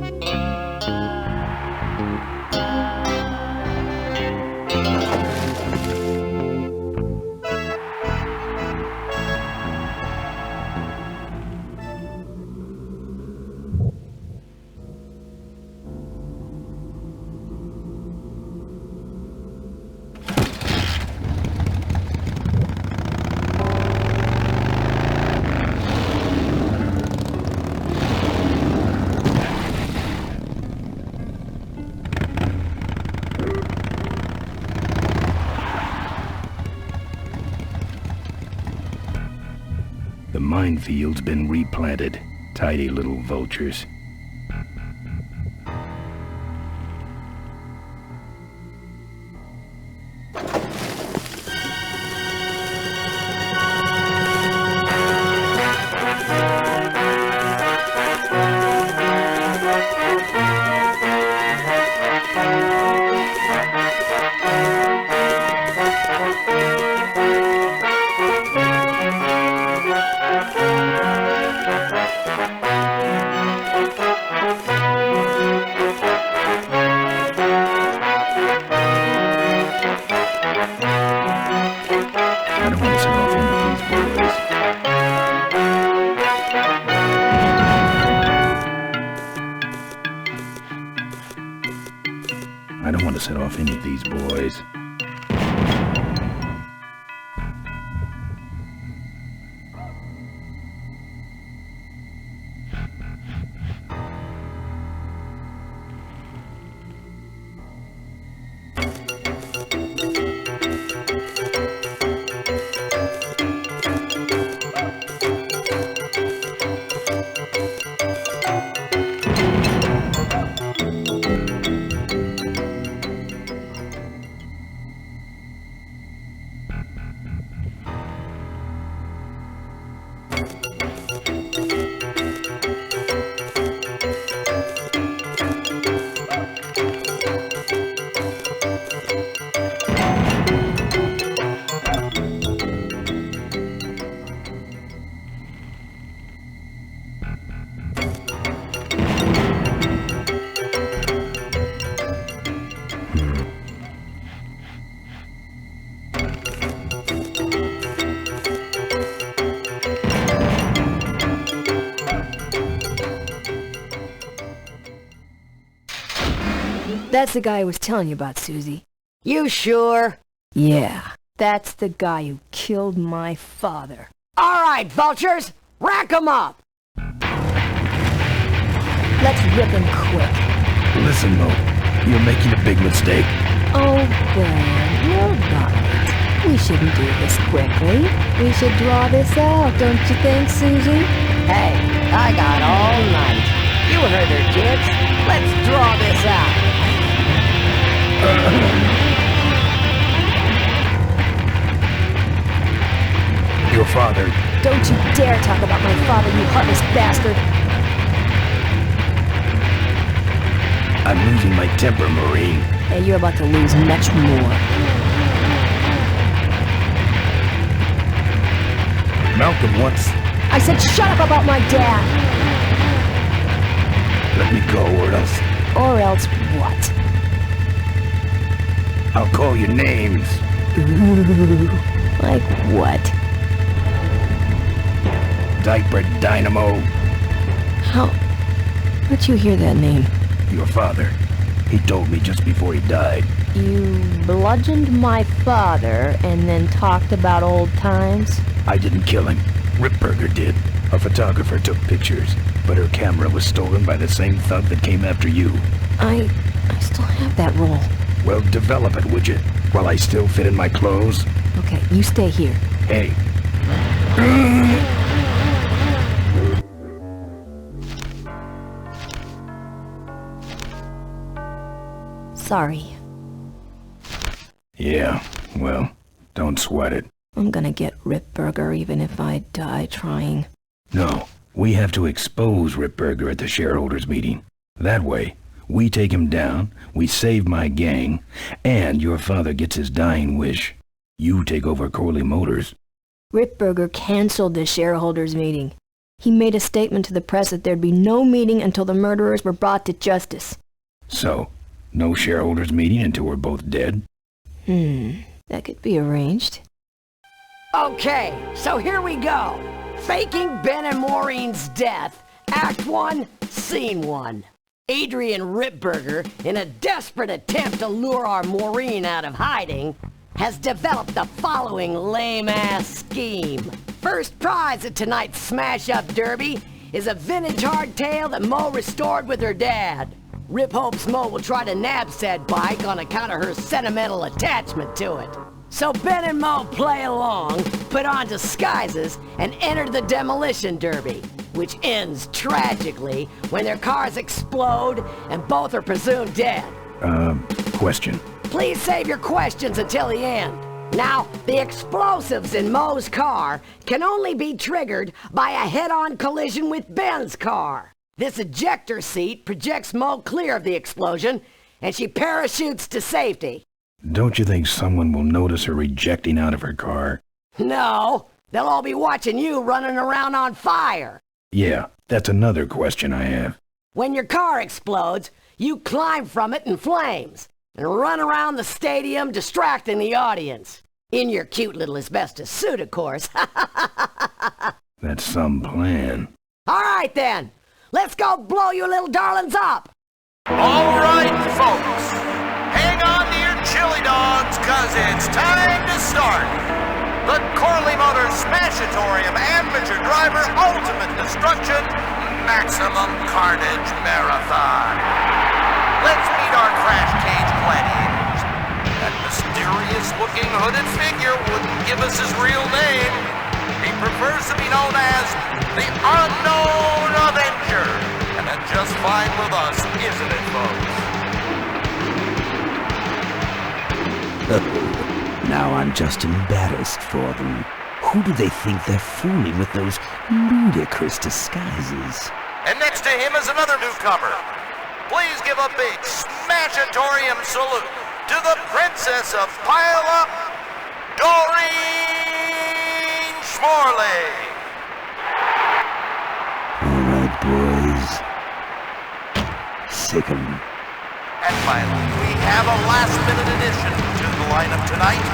The minefield's been replanted. Tidy little vultures. I don't want to set off any of these boys. I don't want to set off any of these boys. That's the guy I was telling you about, Susie. You sure? Yeah, that's the guy who killed my father. All right, vultures, rack 'em up! Let's rip him quick. Listen, Mo, you're making a big mistake. Oh, Ben, you're right. We shouldn't do this quickly. We should draw this out, don't you think, Susie? Hey, I got all night. You heard her, kids. Let's draw this out. Your father. Don't you dare talk about my father, you heartless bastard! I'm losing my temper, Maureen. And you're about to lose much more. Malcolm wants... I said shut up about my dad! Let me go, or else... Or else what? I'll call you names. Ooh, like what? Diaper Dynamo. How'd you hear that name? Your father. He told me just before he died. You bludgeoned my father and then talked about old times? I didn't kill him. Ripburger did. A photographer took pictures, but her camera was stolen by the same thug that came after you. I still have that roll. Well, develop it, would you? While I still fit in my clothes? Okay, you stay here. Hey. Sorry. Yeah, well, don't sweat it. I'm gonna get Ripburger even if I die trying. No, we have to expose Ripburger at the shareholders meeting. That way, we take him down, we save my gang, and your father gets his dying wish. You take over Corley Motors. Ripburger canceled the shareholders meeting. He made a statement to the press that there'd be no meeting until the murderers were brought to justice. So, no shareholders meeting until we're both dead? That could be arranged. Okay, so here we go. Faking Ben and Maureen's death. Act 1, Scene 1. Adrian Ripburger, in a desperate attempt to lure our Maureen out of hiding, has developed the following lame-ass scheme. First prize at tonight's smash-up derby is a vintage hardtail that Mo restored with her dad. Rip hopes Mo will try to nab said bike on account of her sentimental attachment to it. So Ben and Mo play along, put on disguises, and enter the demolition derby, which ends tragically when their cars explode and both are presumed dead. Question. Please save your questions until the end. Now, the explosives in Mo's car can only be triggered by a head-on collision with Ben's car. This ejector seat projects Mo clear of the explosion, and she parachutes to safety. Don't you think someone will notice her ejecting out of her car? No, they'll all be watching you running around on fire. Yeah, that's another question I have. When your car explodes, you climb from it in flames and run around the stadium distracting the audience. In your cute little asbestos suit, of course. That's some plan. All right, then. Let's go blow you little darlings up. All right, folks. Hang on to your chili dogs, cause it's time to start. The Corley Motors Smashatorium Amateur Driver Ultimate Destruction Maximum Carnage Marathon. Let's meet our crash cage gladiators. That mysterious-looking hooded figure wouldn't give us his real name. He prefers to be known as the Unknown Avenger. And that's just fine with us, isn't it, folks? Now I'm just embarrassed for them. Who do they think they're fooling with those ludicrous disguises? And next to him is another newcomer. Please give a big Smashatorium salute to the Princess of Pile-Up, Doreen Schmorley. All right, boys. Sick 'em. And finally, we have a last-minute addition to the lineup tonight.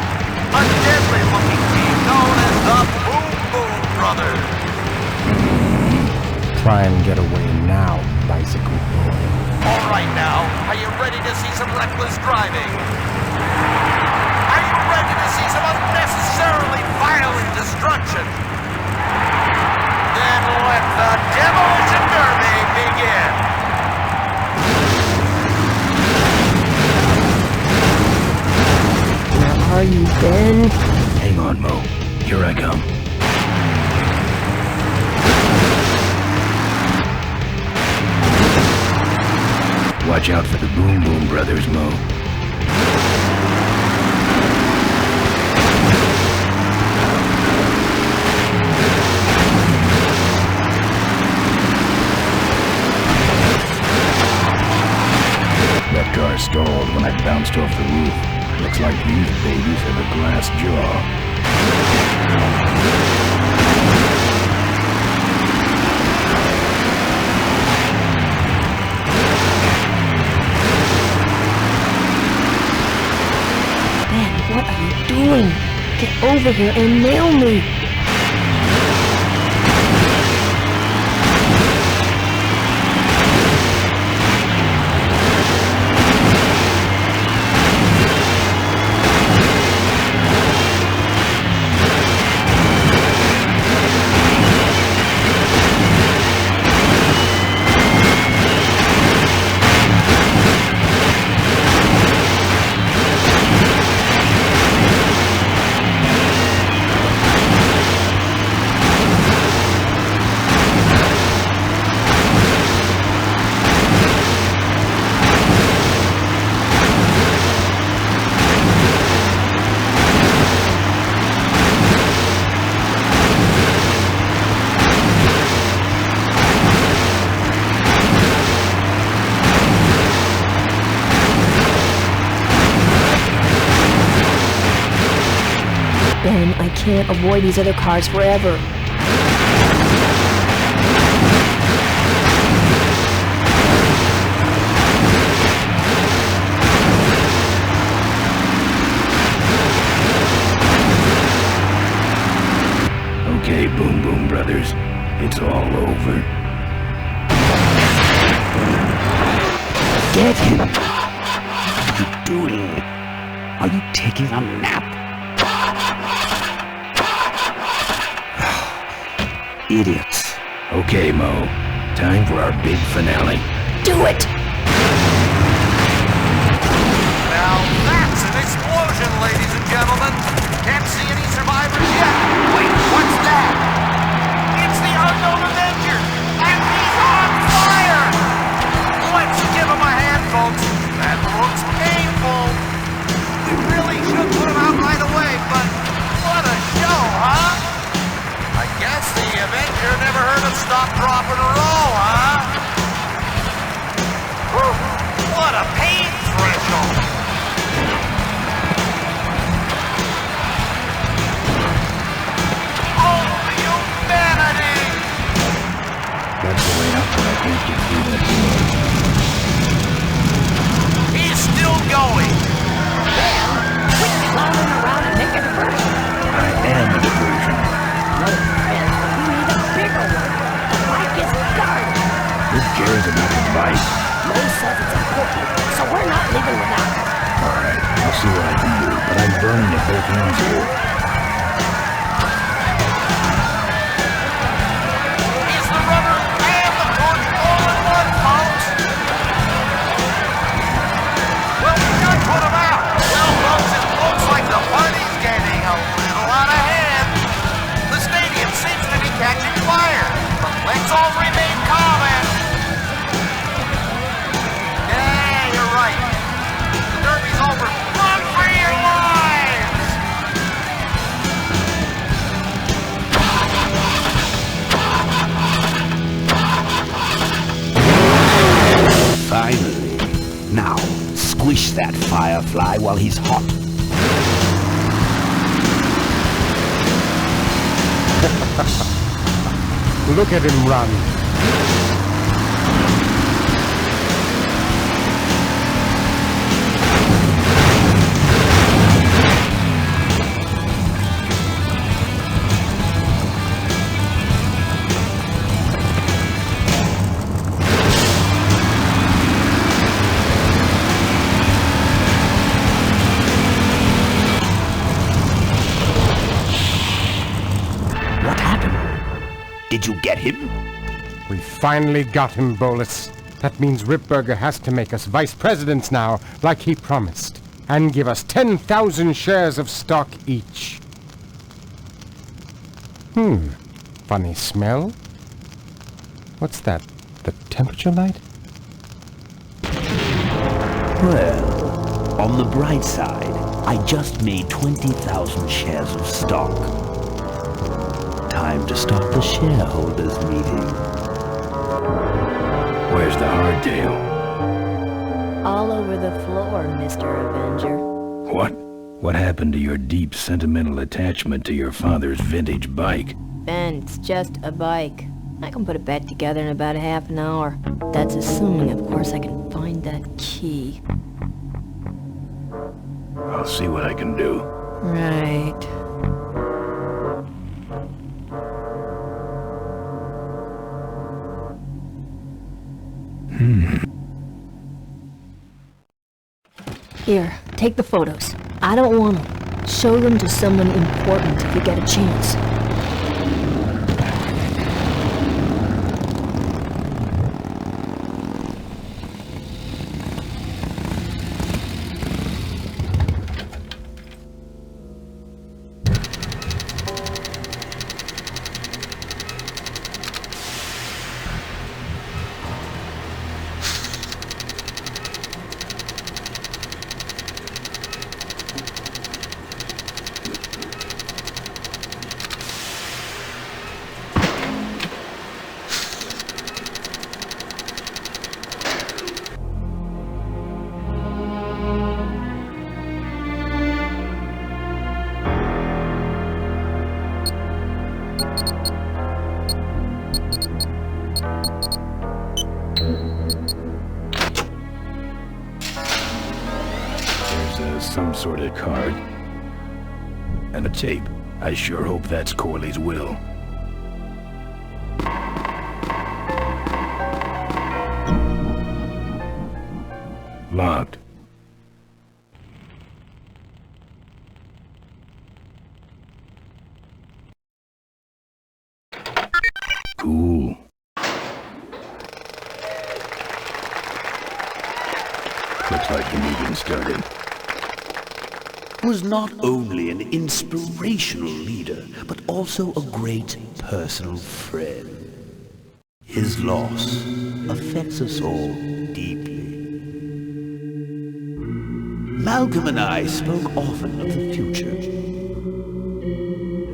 A deadly-looking team known as the Boom Boom Brothers. Try and get away now, bicycle boy. All right now, are you ready to see some reckless driving? destruction. Then let the demolition derby begin. Where are you, Ben? Hang on, Mo. Here I come. Watch out for the Boom Boom Brothers, Mo. That car stalled when I bounced off the roof. Looks like these babies have a glass jaw. What are you doing? Get over here and nail me! Ben, I can't avoid these other cars forever. Okay, Boom Boom Brothers. It's all over. Get him! What are you doing? Are you taking a nap? Idiots. Okay, Mo. Time for our big finale. Do it! Now that's an explosion, ladies and gentlemen. Can't see any survivors yet. Wait, what's that? It's the unknown Avenger, and he's on fire! Let's give him a hand, folks. That looks painful. We really should put him out right away, but what a show, huh? I guess the Avenger never heard of stop, drop, and roll, huh? Whew, what a pain threshold! Oh, the humanity! That's the way out, but I can't get through that door. He's still going! Quit clowning around and make a diversion. I am a diversion. No offense, but we need a bigger one. The bike is guarded. Who cares about the bike? Mo says it's important, so we're not leaving without it. Alright, I'll see what I can do, but I'm burning at both ends here. He's the rubber and the torch all in one, folks! Well, we should put him out! Well, folks, it looks like the party's getting a little out of hand. The stadium seems to be catching fire, but let's all remain calm and... Yeah, you're right. The derby's over. Run for your lives! Finally. Now, squish that firefly while he's hot. Look at him run. Did you get him? We finally got him, Bolus. That means Ripburger has to make us vice presidents now, like he promised, and give us 10,000 shares of stock each. Funny smell? What's that? The temperature light? Well, on the bright side, I just made 20,000 shares of stock. Time to start the shareholders meeting. Where's the hardtail? All over the floor, Mr. Avenger. What? What happened to your deep sentimental attachment to your father's vintage bike? Ben, it's just a bike. I can put it back together in about half an hour. That's assuming, of course, I can find that key. I'll see what I can do. Right. Here, take the photos. I don't want them. Show them to someone important if you get a chance. Some sort of card. And a tape. I sure hope that's Corley's will. Locked. Cool. Looks like the meeting started. Was not only an inspirational leader, but also a great personal friend. His loss affects us all deeply. Malcolm and I spoke often of the future.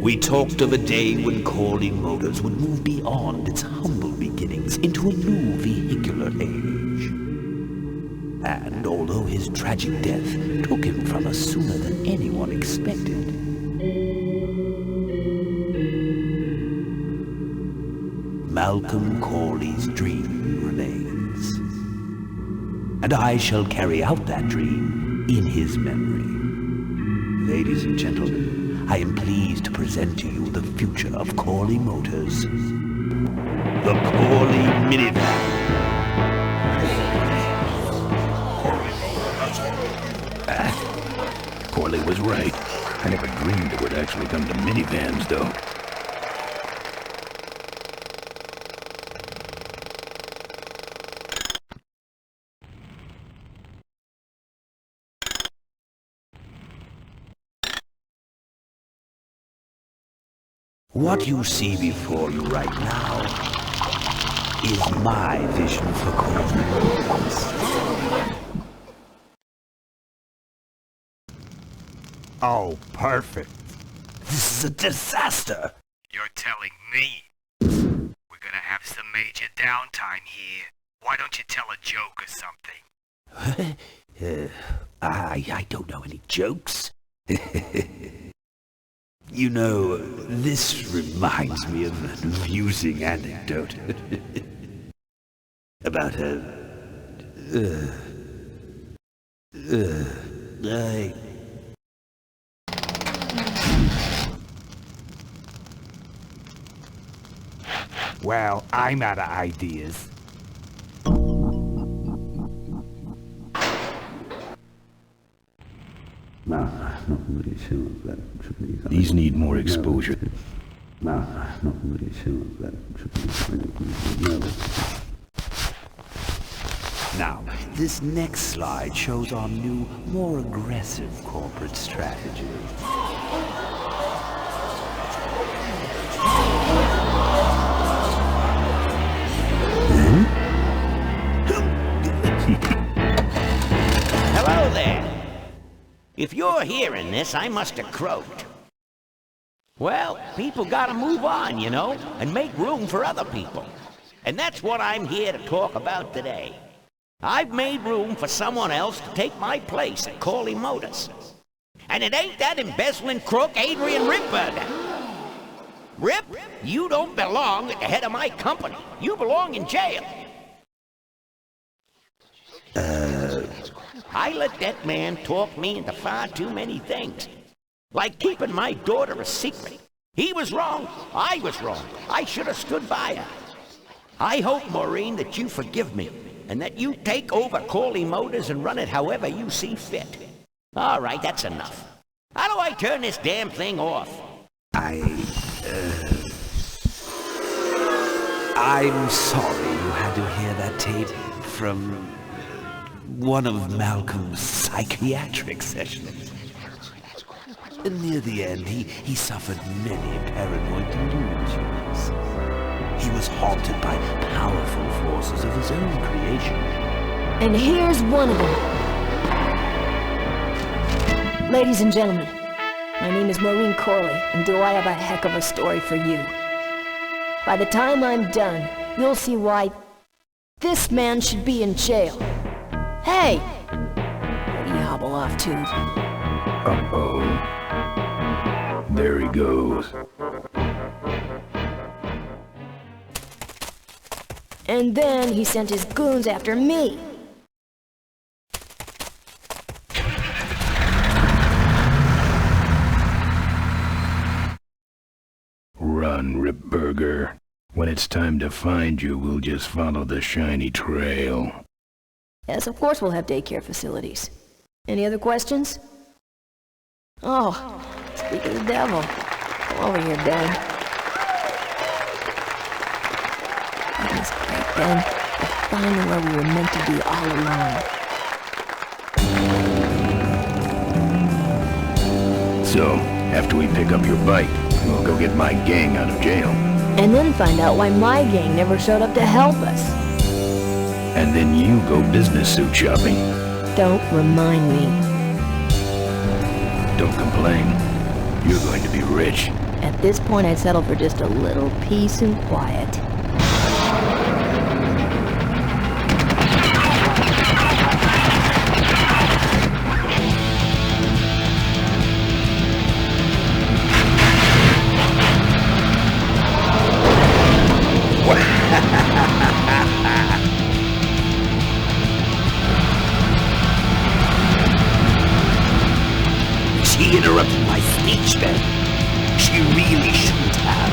We talked of a day when Corley Motors would move beyond its humble beginnings into a new vehicular age. And although his tragic death took him from us sooner than anyone expected, Malcolm Corley's dream remains. And I shall carry out that dream in his memory. Ladies and gentlemen, I am pleased to present to you the future of Corley Motors. The Corley Minivan. Corley was right. I never dreamed it would actually come to minivans, though. What you see before you right now is my vision for Corley Motors. Oh, perfect. This is a disaster. You're telling me we're gonna have some major downtime here. Why don't you tell a joke or something? I don't know any jokes. You know, this reminds me of an amusing anecdote about Well, I'm out of ideas. These need more exposure. Not really sure if that should be no. Now, this next slide shows our new, more aggressive corporate strategy. Hello there. If you're hearing this, I must have croaked. Well, people gotta move on, you know, and make room for other people. And that's what I'm here to talk about today. I've made room for someone else to take my place at Corley Motors. And it ain't that embezzling crook Adrian Ripburger. Rip, you don't belong at the head of my company. You belong in jail. I let that man talk me into far too many things. Like keeping my daughter a secret. He was wrong. I was wrong. I should have stood by her. I hope, Maureen, that you forgive me, and that you take over Corley Motors and run it however you see fit. All right, that's enough. How do I turn this damn thing off? I'm sorry you had to hear that tape from one of Malcolm's psychiatric sessions. Near the end, he suffered many paranoid delusions. He was haunted by powerful forces of his own creation. And here's one of them. Ladies and gentlemen, my name is Maureen Corley, and do I have a heck of a story for you. By the time I'm done, you'll see why this man should be in jail. Hey! Where do you hobble off to? Uh-oh. There he goes. And then he sent his goons after me. Run, Ripburger. When it's time to find you, we'll just follow the shiny trail. Yes, of course we'll have daycare facilities. Any other questions? Oh, speak of the devil. Come over here, Ben. That was great, Ben. We're finally where we were meant to be all along. So, after we pick up your bike, we'll go get my gang out of jail. And then find out why my gang never showed up to help us. And then you go business suit shopping. Don't remind me. Don't complain. You're going to be rich. At this point, I'd settle for just a little peace and quiet. She interrupted my speech, Ben. She really shouldn't have.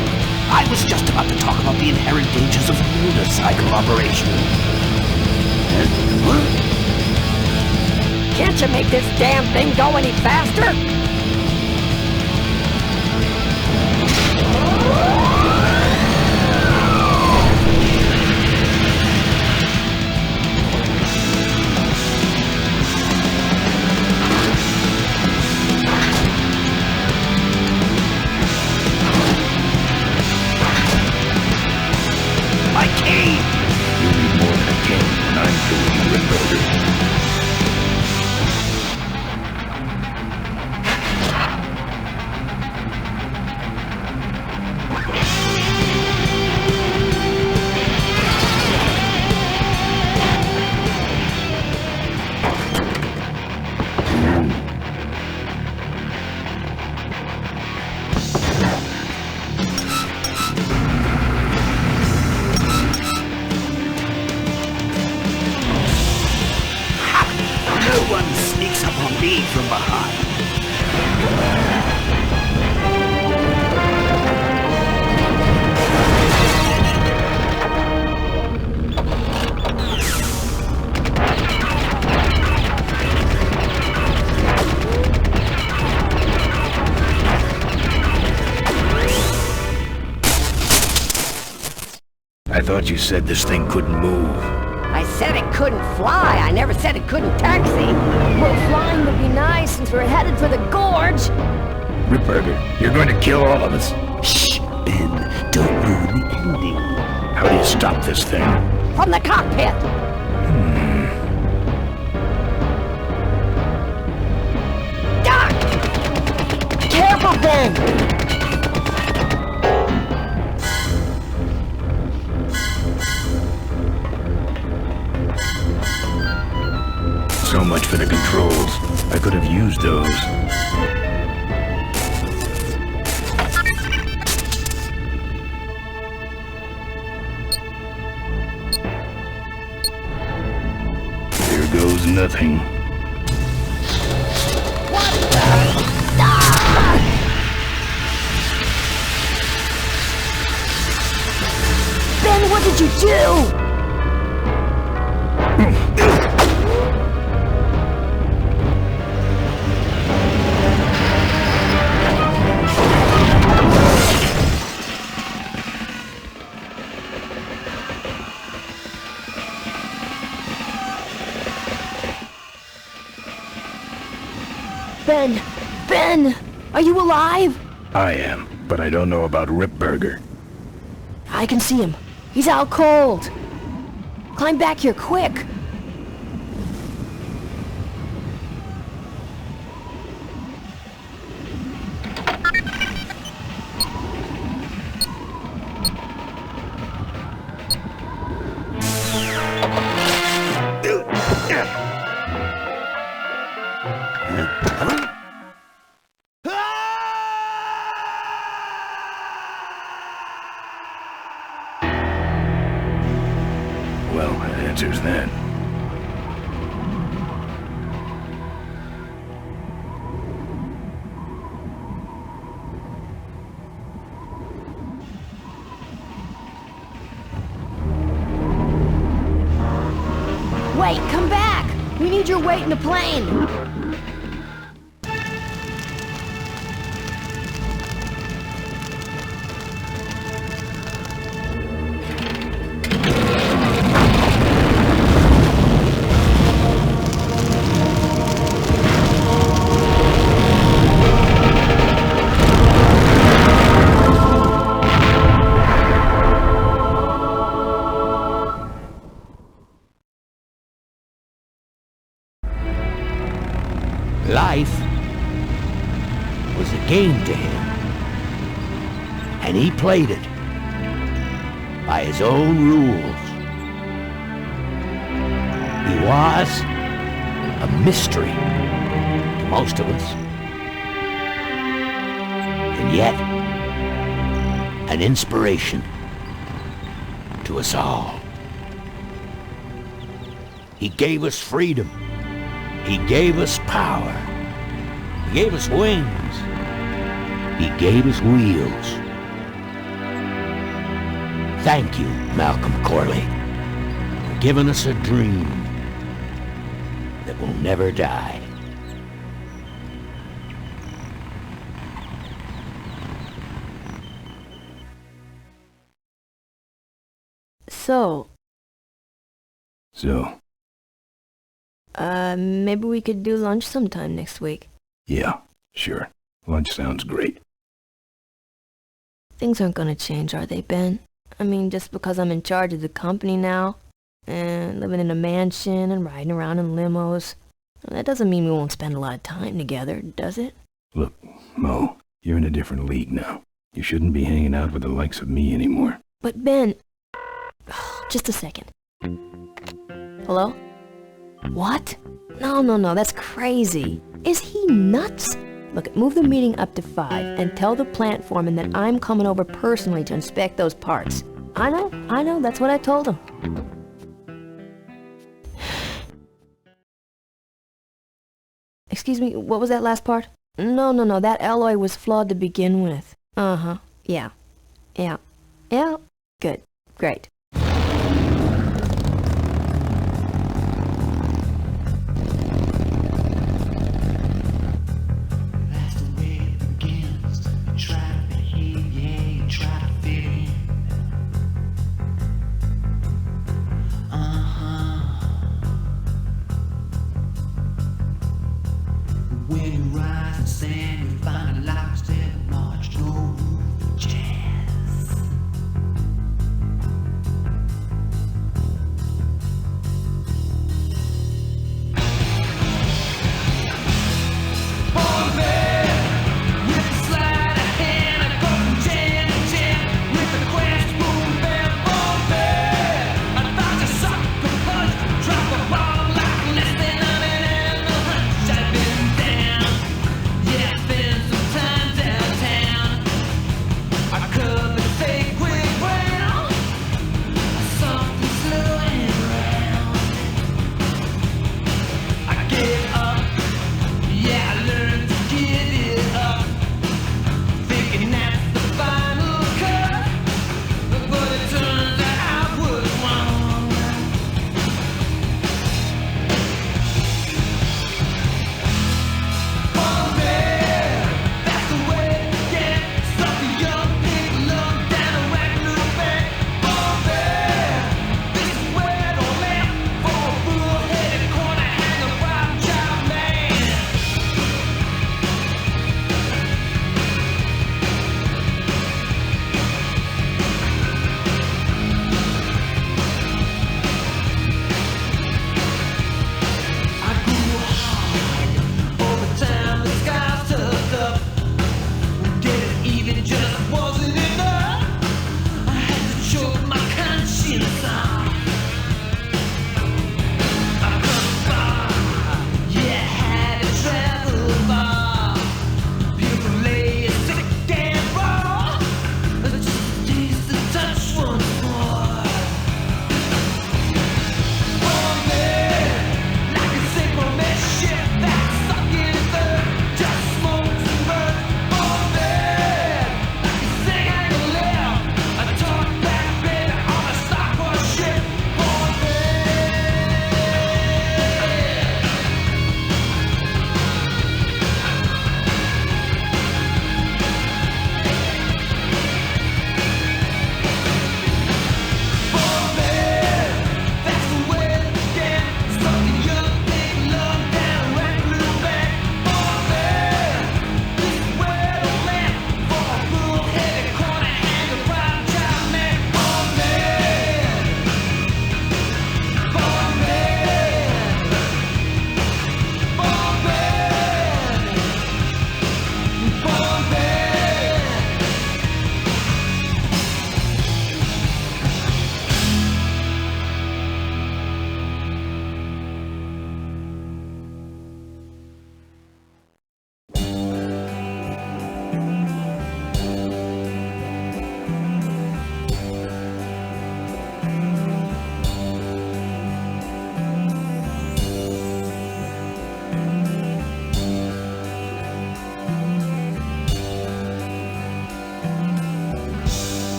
I was just about to talk about the inherent dangers of motorcycle operation. What? Can't you make this damn thing go any faster? My cane! You need more than a cane when I'm through with you, Ripburger. thought you said this thing couldn't move. I said it couldn't fly. I never said it couldn't taxi. Well, flying would be nice since we're headed for the gorge. Ripburger, you're going to kill all of us. Shh, Ben, don't ruin the ending. How do you stop this thing? From the cockpit. Duck! Careful, Ben! So much for the controls. I could have used those. Here goes nothing. What the? Ah! Ben, what did you do? Ben, are you alive? I am, but I don't know about Ripburger. I can see him. He's out cold. Climb back here, quick. Well, that answers that. Wait, come back! We need your weight in the plane! Life was a game to him, and he played it by his own rules. He was a mystery to most of us, and yet an inspiration to us all. He gave us freedom. He gave us power. He gave us wings. He gave us wheels. Thank you, Malcolm Corley, for giving us a dream that will never die. So, maybe we could do lunch sometime next week. Yeah, sure. Lunch sounds great. Things aren't gonna change, are they, Ben? I mean, just because I'm in charge of the company now, and living in a mansion and riding around in limos, that doesn't mean we won't spend a lot of time together, does it? Look, Mo, you're in a different league now. You shouldn't be hanging out with the likes of me anymore. But Ben... just a second. Hello? What? No, that's crazy. Is he nuts? Look, move the meeting up to 5 and tell the plant foreman that I'm coming over personally to inspect those parts. I know, that's what I told him. Excuse me, what was that last part? No, that alloy was flawed to begin with. Uh-huh, yeah, good, great.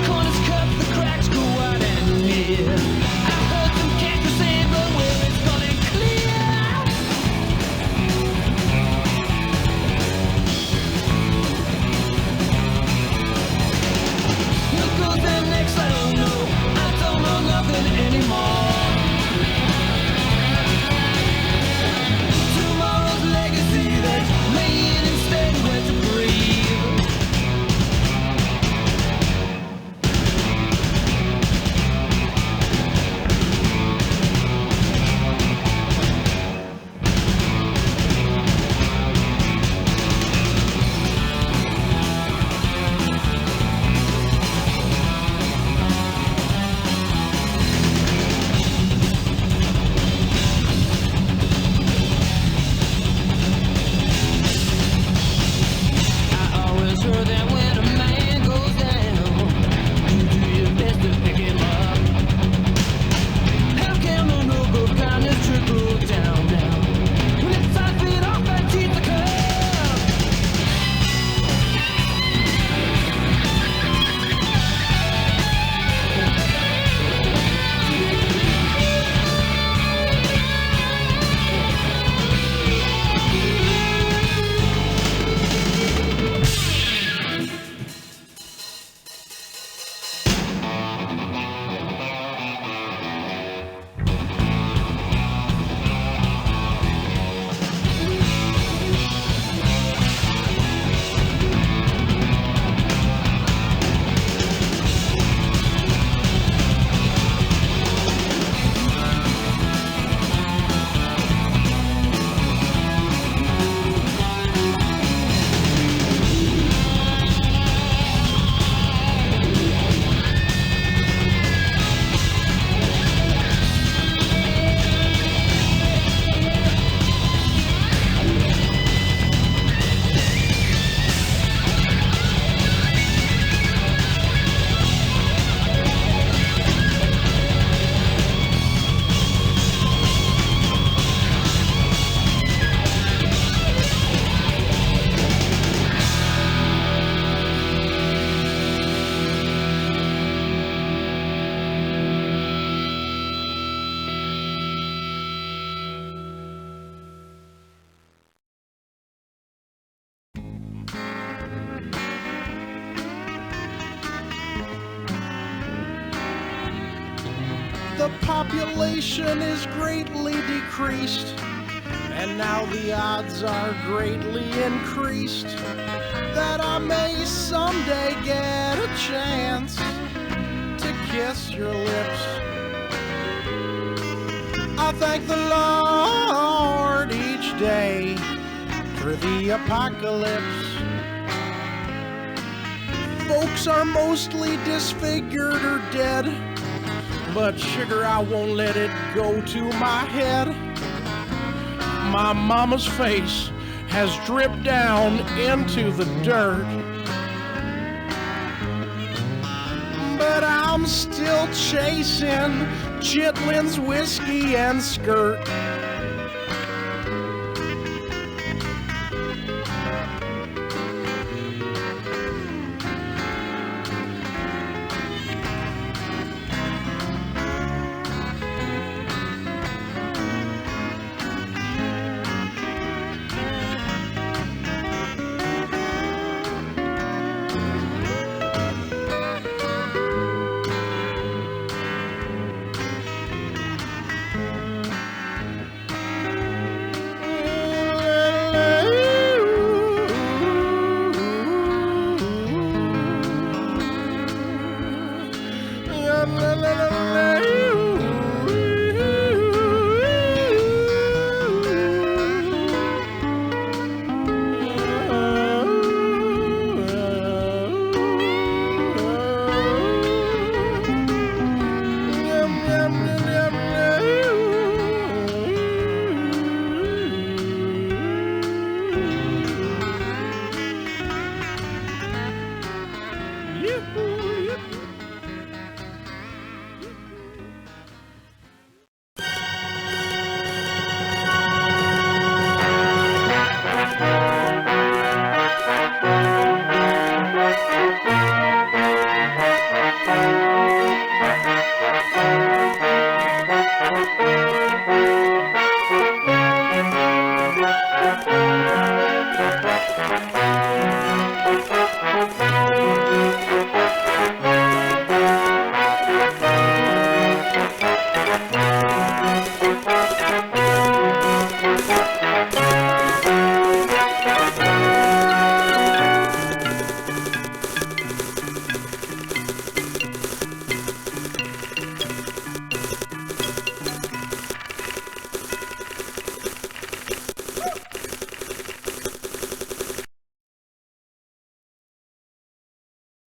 Corners cut, the nothing anymore. Tomorrow's legacy that's made instead where to breathe. The population is greatly decreased, and now the odds are greatly increased that I may someday get a chance to kiss your lips. I thank the Lord each day for the apocalypse. Folks are mostly disfigured or dead, but sugar, I won't let it go to my head. My mama's face has dripped down into the dirt, but I'm still chasing Chitlin's whiskey and skirt. Yoo-hoo!